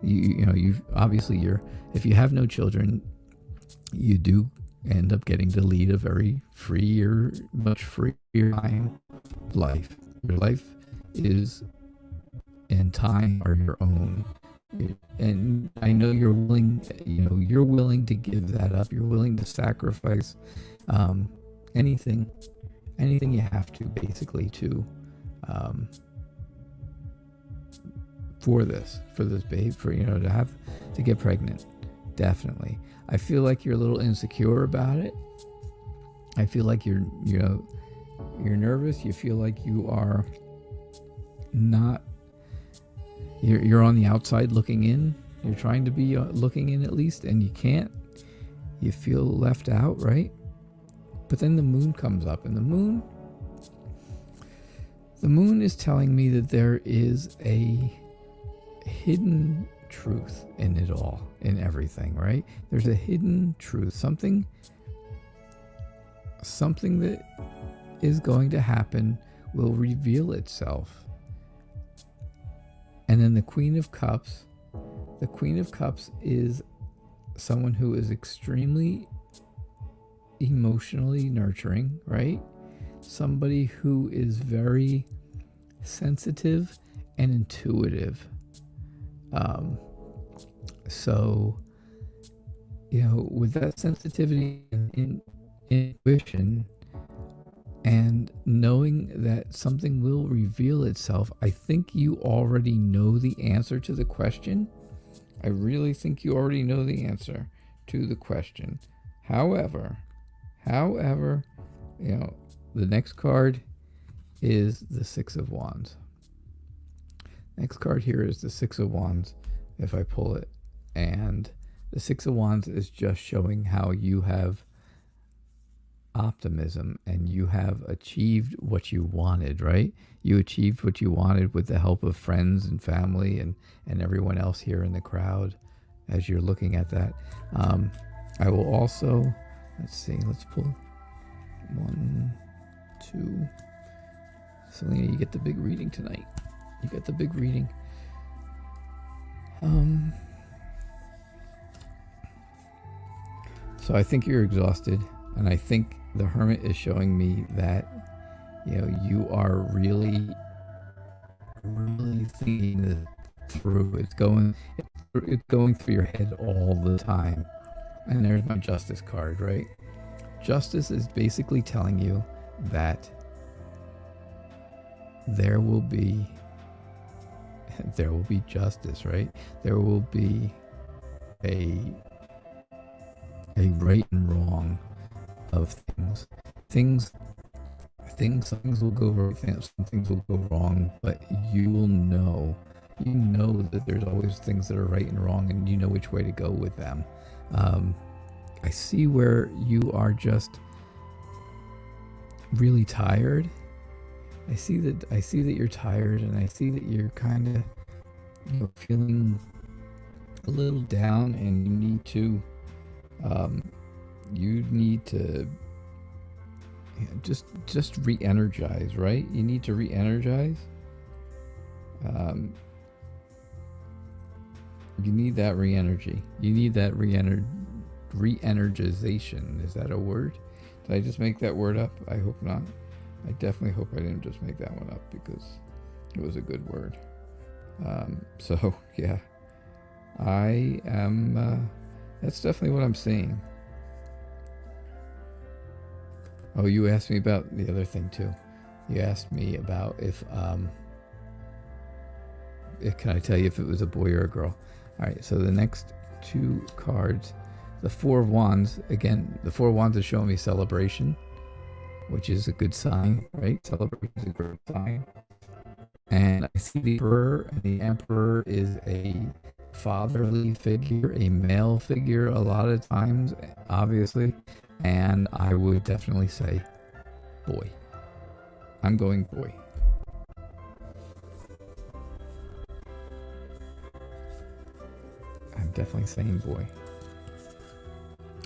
You've obviously, if you have no children, you do end up getting to lead a very much freer life. Your life is and time are your own. And I know you're willing to give that up. You're willing to sacrifice anything you have to, basically, to for this babe, to get pregnant. Definitely. I feel like you're a little insecure about it. I feel like you're nervous. You feel like you are not. You're on the outside looking in. You're trying to be looking in, at least, and you can't. You feel left out, right? But then the moon comes up, and the moon is telling me that there is a hidden truth in it all, in everything, right? There's a hidden truth, something that is going to happen will reveal itself. And then the Queen of Cups is someone who is extremely emotionally nurturing, right? Somebody who is very sensitive and intuitive. So, with that sensitivity and intuition, and knowing that something will reveal itself, I think you already know the answer to the question. I really think you already know the answer to the question. However, the next card is the Six of Wands. Next card here is the Six of Wands, if I pull it. And the Six of Wands is just showing how you have optimism, and you have achieved what you wanted, right? You achieved what you wanted with the help of friends and family and everyone else here in the crowd as you're looking at that. I will also, let's see, let's pull 1, 2. Selena, you get the big reading tonight. You get the big reading. So I think you're exhausted, and I think the Hermit is showing me that, you know, you are really, really thinking this through. It's going through your head all the time. And there's my Justice card, right? Justice is basically telling you that there will be justice, right? There will be a right and wrong of things. Some things will go right, some things will go wrong, but you will know. You know that there's always things that are right and wrong, and you know which way to go with them. I see where you are just really tired. I see that you're tired, and I see that you're kind of, you know, feeling a little down, and you need to just re-energize, right? You need to re-energize. You need that re-energy. You need that re-energization. Is that a word? Did I just make that word up? I hope not. I definitely hope I didn't just make that one up, because it was a good word. So yeah, I am, that's definitely what I'm seeing. Oh, you asked me about the other thing too. You asked me about if can I tell you if it was a boy or a girl? All right, so the next 2 cards, the 4 of Wands. Again, the 4 of Wands is showing me celebration, which is a good sign, right? Celebration is a great sign. And I see the Emperor, and the Emperor is a fatherly figure, a male figure a lot of times, obviously. And I would definitely say boy. I'm going boy. I'm definitely saying boy.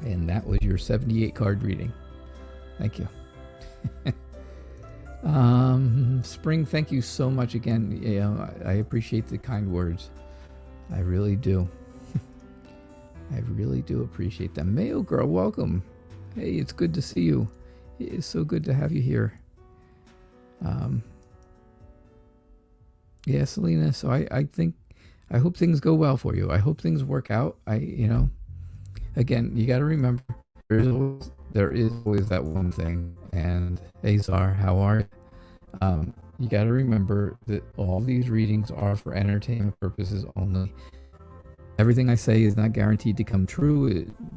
And that was your 78 card reading. Thank you. Spring, thank you so much again. You know, I appreciate the kind words. I really do. I really do appreciate them. Mayo Girl, welcome. Hey, it's good to see you. It is so good to have you here. Yeah, Selena, so I hope things go well for you. I hope things work out. Again, you got to remember, there is always that one thing. And hey, Czar, how are you? You got to remember that all these readings are for entertainment purposes only. Everything I say is not guaranteed to come true.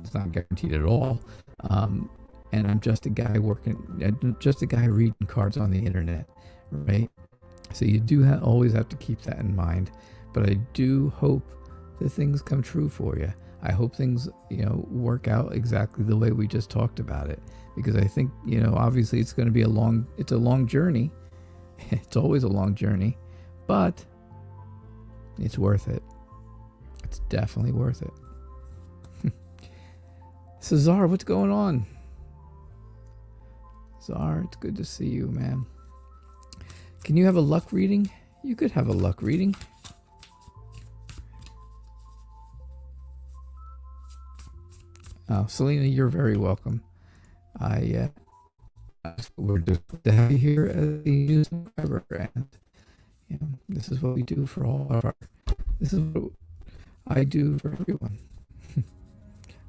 It's not guaranteed at all. And I'm just a guy reading cards on the internet, right? So you do always have to keep that in mind. But I do hope that things come true for you. I hope things, you know, work out exactly the way we just talked about it. Because I think, you know, obviously it's going to be a long journey. It's always a long journey, but it's worth it. It's definitely worth it. So Czar, what's going on? Czar, it's good to see you, man. Can you have a luck reading? You could have a luck reading. Oh, Selena, you're very welcome. We're just to have you here as a new subscriber, and you know, this is what we do for all of our. This is what I do for everyone.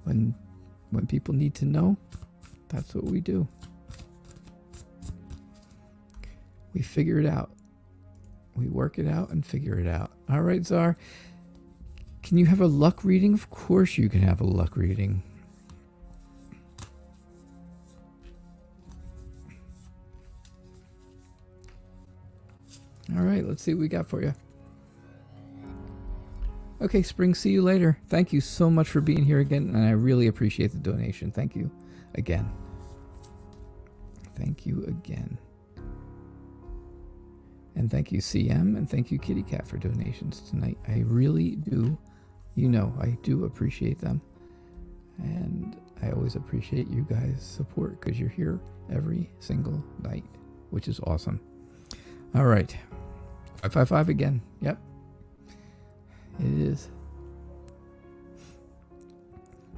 When people need to know, that's what we do. We figure it out. We work it out and figure it out. All right, Czar. Can you have a luck reading? Of course you can have a luck reading. All right, let's see what we got for you. Okay, Spring, see you later. Thank you so much for being here again, and I really appreciate the donation. Thank you again. Thank you again. And thank you, CM, and thank you, Kitty Cat, for donations tonight. I really do, I do appreciate them. And I always appreciate you guys' support because you're here every single night, which is awesome. All right. 555 again. Yep. It is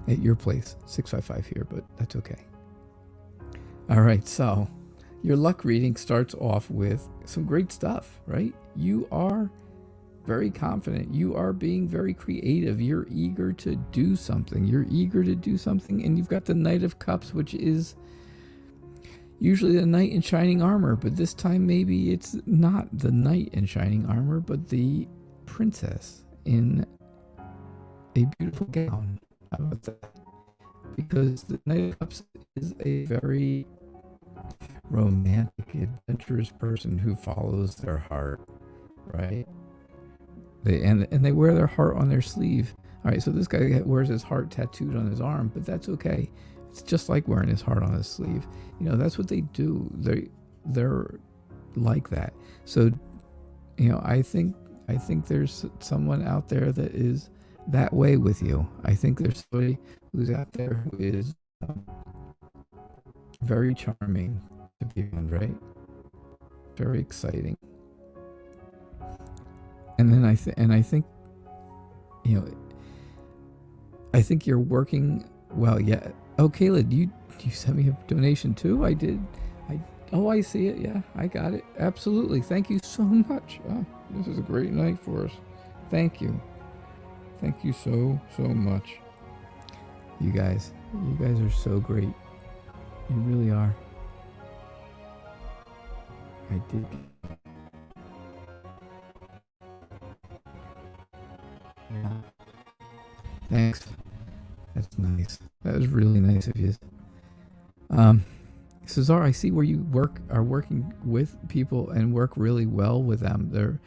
at your place. 655 here, but that's okay. All right. So your luck reading starts off with some great stuff, right? You are very confident. You are being very creative. You're eager to do something. And you've got the Knight of Cups, which is usually the knight in shining armor, but this time maybe it's not the knight in shining armor, but the princess in a beautiful gown. How about that? Because the Knight of Cups is a very romantic, adventurous person who follows their heart, right? They wear their heart on their sleeve. All right, so this guy wears his heart tattooed on his arm, but that's okay. It's just like wearing his heart on his sleeve. That's what they do. They're like that. So, I think there's someone out there that is that way with you. I think there's somebody who's out there who is very charming to be around, right? Very exciting. And then I think you're working well. Yeah. Oh, Kayla, do you send me a donation too? I did. I see it. Yeah, I got it. Absolutely. Thank you so much. Oh, this is a great night for us. Thank you. Thank you so much. You guys are so great. You really are. I did. Yeah. Thanks. That's nice. That was really nice of you. Cesar, I see where you are working with people and work really well with them. They're,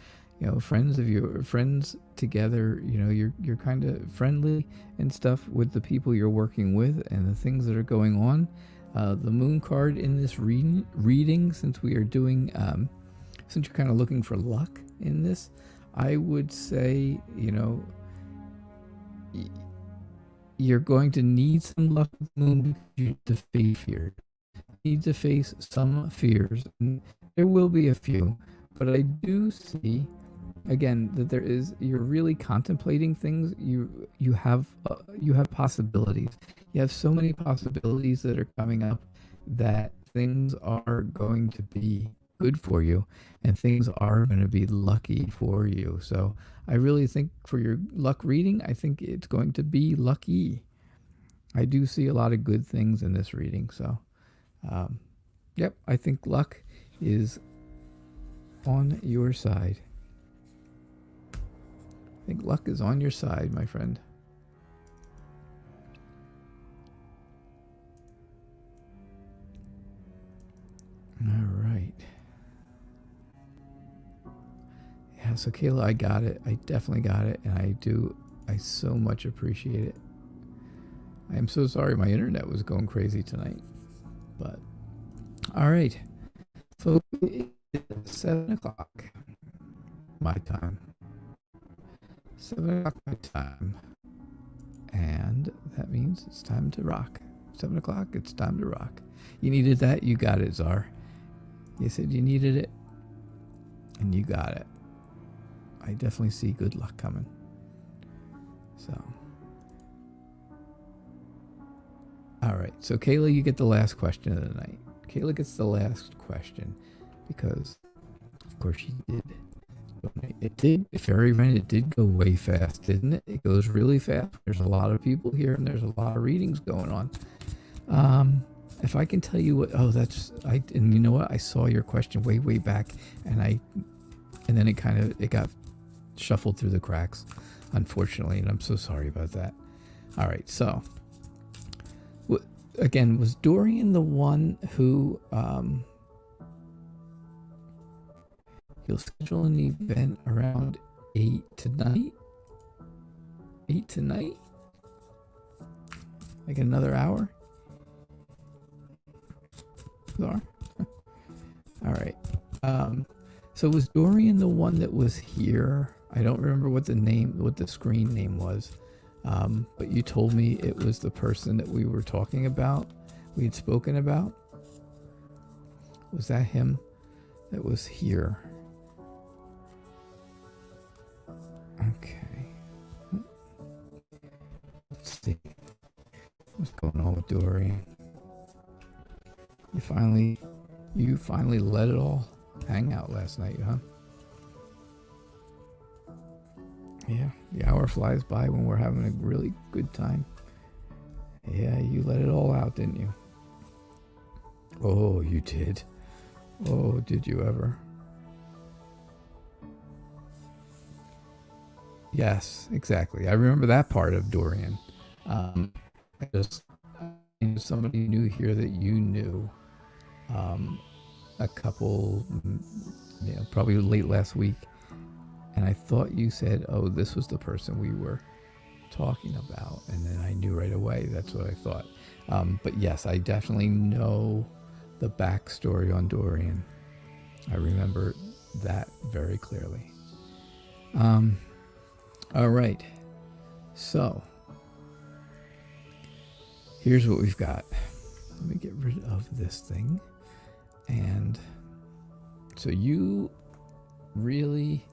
friends together. You're kind of friendly and stuff with the people you're working with and the things that are going on. The moon card in this reading, since we are doing, since you're kind of looking for luck in this, I would say, you're going to need some luck with the moon because you need to face fear. You need to face some fears. And there will be a few, but I do see, again, that you're really contemplating things. You have possibilities. You have so many possibilities that are coming up that things are going to be good for you and things are going to be lucky for you. So I really think for your luck reading, I think it's going to be lucky. I do see a lot of good things in this reading. So, yep, I think luck is on your side. I think luck is on your side, my friend. All right. Yeah, so Kayla, I got it. I definitely got it. And I so much appreciate it. I am so sorry my internet was going crazy tonight. But, all right. So it's 7 o'clock my time. 7 o'clock my time. And that means it's time to rock. 7 o'clock, it's time to rock. You needed that? You got it, Czar. You said you needed it, and you got it. I definitely see good luck coming. So, all right. So, Kayla, you get the last question of the night. Kayla gets the last question because, of course, she did. It did, Fairy Rent, it did go way fast, didn't it? It goes really fast. There's a lot of people here, and there's a lot of readings going on. If I can tell you what, and you know what? I saw your question way back, and then it got shuffled through the cracks, unfortunately, and I'm so sorry about that. All right, so again, was Dorian the one who you'll schedule an event around 8 tonight? 8 tonight? Like another hour? Czar? So was Dorian the one that was here? I don't remember what the screen name was. But you told me it was the person that we were talking about, we had spoken about. Was that him that was here? Okay. Let's see. What's going on with Dorian? You finally let it all hang out last night, huh? Yeah, the hour flies by when we're having a really good time. Yeah, you let it all out, didn't you? Oh, you did. Oh, did you ever? Yes, exactly. I remember that part of Dorian. I knew somebody new here that you knew. A couple, probably late last week. And I thought you said, oh, this was the person we were talking about. And then I knew right away. That's what I thought. But yes, I definitely know the backstory on Dorian. I remember that very clearly. All right. So here's what we've got. Let me get rid of this thing. And so you really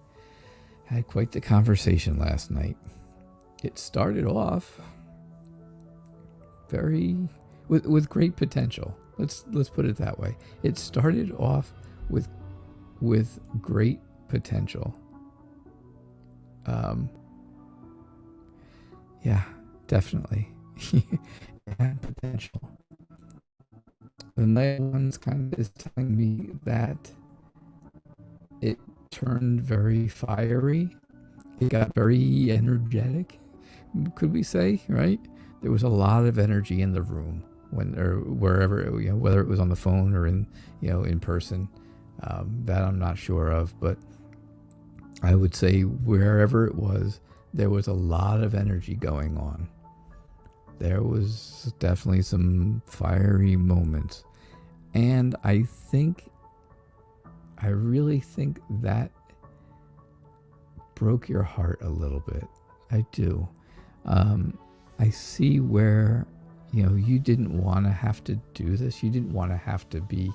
had quite the conversation last night. It started off with great potential. Let's put it that way. It started off with great potential. Yeah, definitely. It had potential. The night one's kind of is telling me that it turned very fiery. It got very energetic, could we say, right? There was a lot of energy in the room wherever, whether it was on the phone or in person. That I'm not sure of, but I would say wherever it was, there was a lot of energy going on. There was definitely some fiery moments. And I really think that broke your heart a little bit. I do. I see where, you didn't want to have to do this. You didn't want to have to be,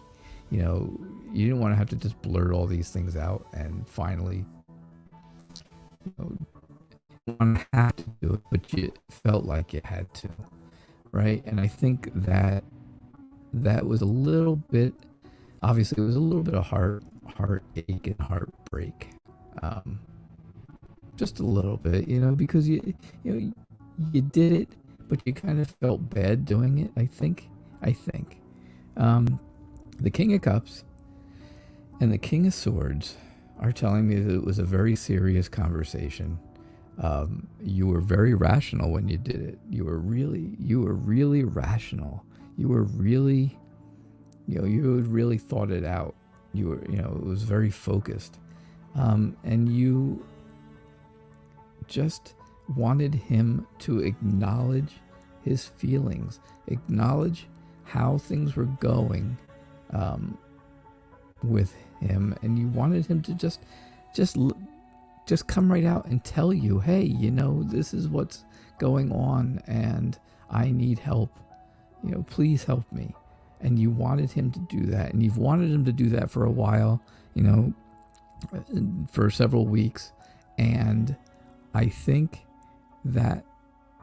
you didn't want to have to just blurt all these things out and finally, want to have to do it, but you felt like you had to, right? And I think that was a little bit, obviously it was a little bit of heartache and heartbreak, just a little bit, because you did it, but you kind of felt bad doing it. I think, the King of Cups and the King of Swords are telling me that it was a very serious conversation. You were very rational when you did it. You were really rational. You were really, you had really thought it out. You were, it was very focused. And you just wanted him to acknowledge his feelings, acknowledge how things were going, with him. And you wanted him to just come right out and tell you, hey, this is what's going on and I need help. Please help me. And you wanted him to do that. And you've wanted him to do that for a while, for several weeks. And I think that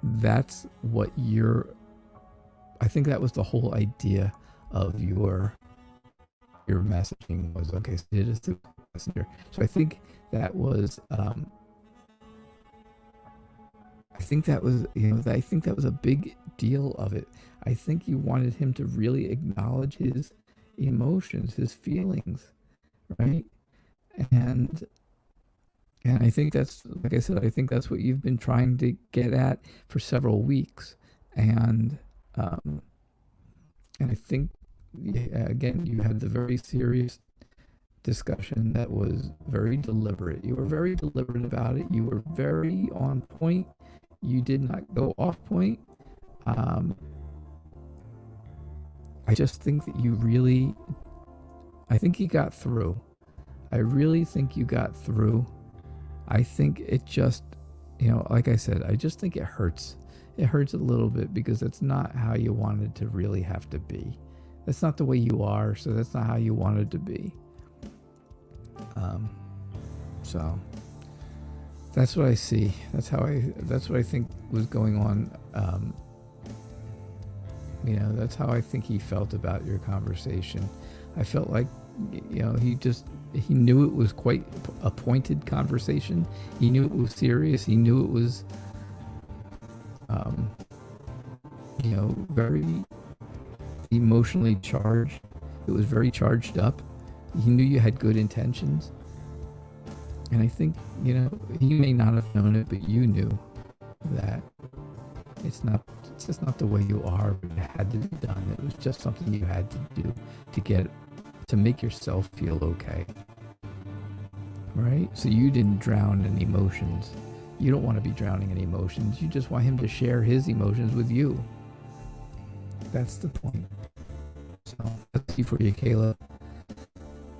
that's what I think that was the whole idea of your messaging was, okay, so it is the messenger. So I think that was I think that was a big deal of it. I think you wanted him to really acknowledge his emotions, his feelings, right? And I think that's, like I said, I think that's what you've been trying to get at for several weeks. And I think, again, you had the very serious discussion that was very deliberate. You were very deliberate about it. You were very on point. You did not go off point. I just think that I think you got through. I really think you got through. I think it just, like I said, I just think it hurts. It hurts a little bit because that's not how you wanted to really have to be. That's not the way you are, so that's not how you wanted to be. So that's what I see. That's what I think was going on. That's how I think he felt about your conversation. I felt like, he knew it was quite a pointed conversation. He knew it was serious. He knew it was, very emotionally charged. It was very charged up. He knew you had good intentions. And I think, he may not have known it, but you knew that it's just not the way you are, but it had to be done. It was just something you had to do to make yourself feel okay. Right? So you didn't drown in emotions. You don't want to be drowning in emotions. You just want him to share his emotions with you. That's the point. So let's see for you, Kayla.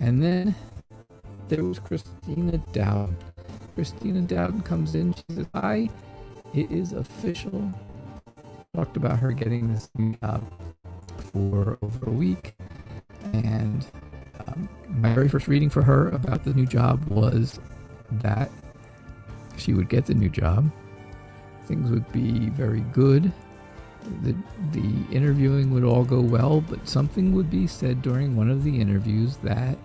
And then there was Christina Dowden. Christina Dowden comes in. She says, "Hi, it is official." Talked about her getting this new job for over a week. And my very first reading for her about the new job was that she would get the new job. Things would be very good. The interviewing would all go well, but something would be said during one of the interviews that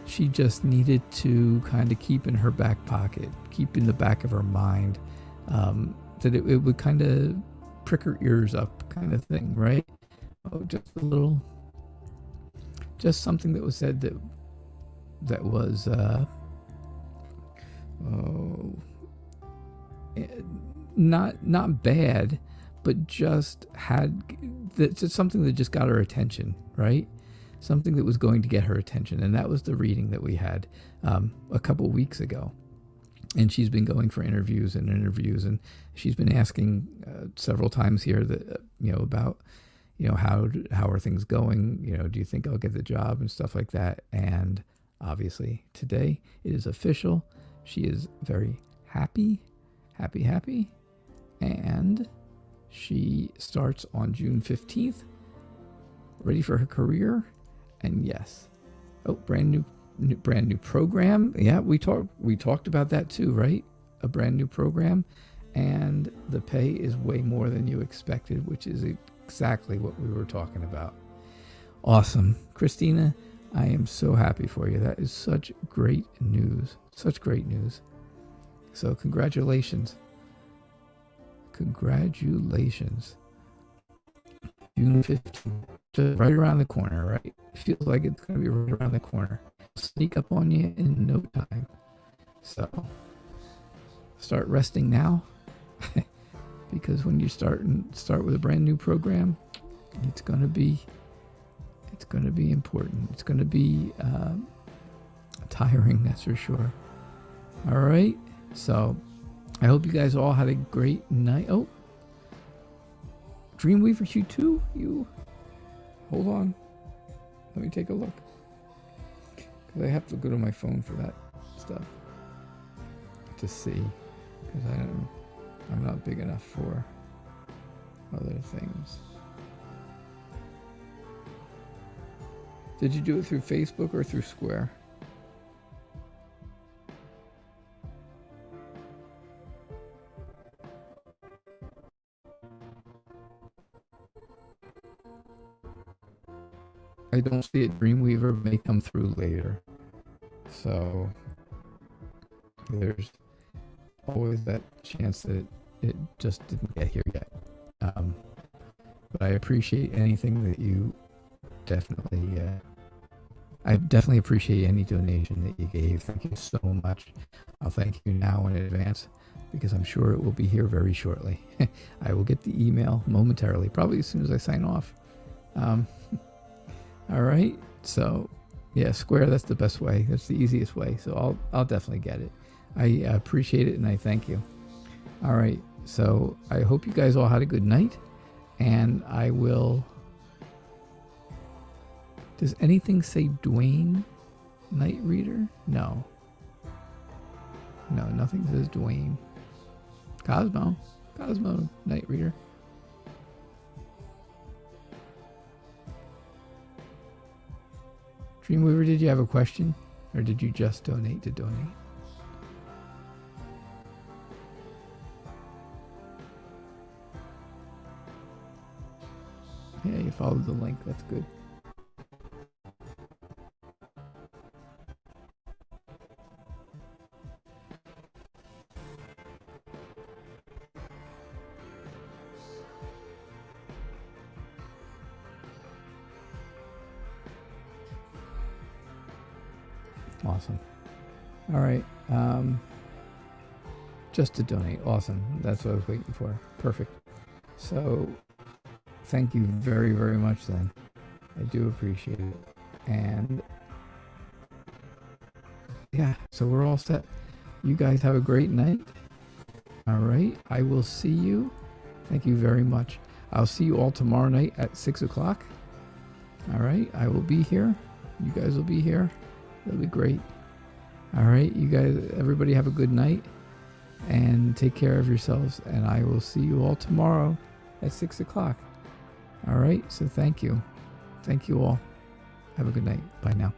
she just needed to kind of keep in her back pocket, keep in the back of her mind, that it would kind of prick her ears up kind of thing, right? Oh, just something that was said that was not bad, but just just something that just got her attention, right? Something that was going to get her attention. And that was the reading that we had a couple weeks ago. And she's been going for interviews, and she's been asking several times here that about how are things going? Do you think I'll get the job and stuff like that? And obviously today it is official. She is very happy, and she starts on June 15th, ready for her career. And yes, brand new program. Yeah, we talked about that too, right? A brand new program, and the pay is way more than you expected, which is exactly what we were talking about. Awesome. Christina, I am so happy for you. That is such great news. Such great news. So congratulations. Congratulations. June 15th. Just right around the corner, right? It feels like it's going to be right around the corner. Sneak up on you in no time. So start resting now. Because when you start with a brand new program, it's going to be important. It's going to be tiring, that's for sure. All right. So I hope you guys all had a great night. Oh, Dreamweaver Q2, you hold on. Let me take a look. Because I have to go to my phone for that stuff to see. Because I'm not big enough for other things. Did you do it through Facebook or through Square? I don't see it. Dreamweaver may come through later. So there's always that chance that it just didn't get here yet. But I appreciate anything that you definitely... I definitely appreciate any donation that you gave. Thank you so much. I'll thank you now in advance because I'm sure it will be here very shortly. I will get the email momentarily, probably as soon as I sign off. All right. So, yeah, Square, that's the best way. That's the easiest way. So I'll definitely get it. I appreciate it and I thank you. All right. So I hope you guys all had a good night, and I will... Does anything say Dwayne? Night Reader? No. No, nothing says Dwayne. Cosmo, Night Reader. Dreamweaver, did you have a question? Or did you just donate to donate? Yeah, you followed the link. That's good. Awesome. All right. Just to donate. Awesome. That's what I was waiting for. Perfect. So, thank you very, very much then. I do appreciate it. And yeah, so we're all set. You guys have a great night. All right. I will see you. Thank you very much. I'll see you all tomorrow night at 6 o'clock. All right. I will be here. You guys will be here. It'll be great. All right. You guys, everybody have a good night and take care of yourselves. And I will see you all tomorrow at 6 o'clock. All right. So thank you. Thank you all. Have a good night. Bye now.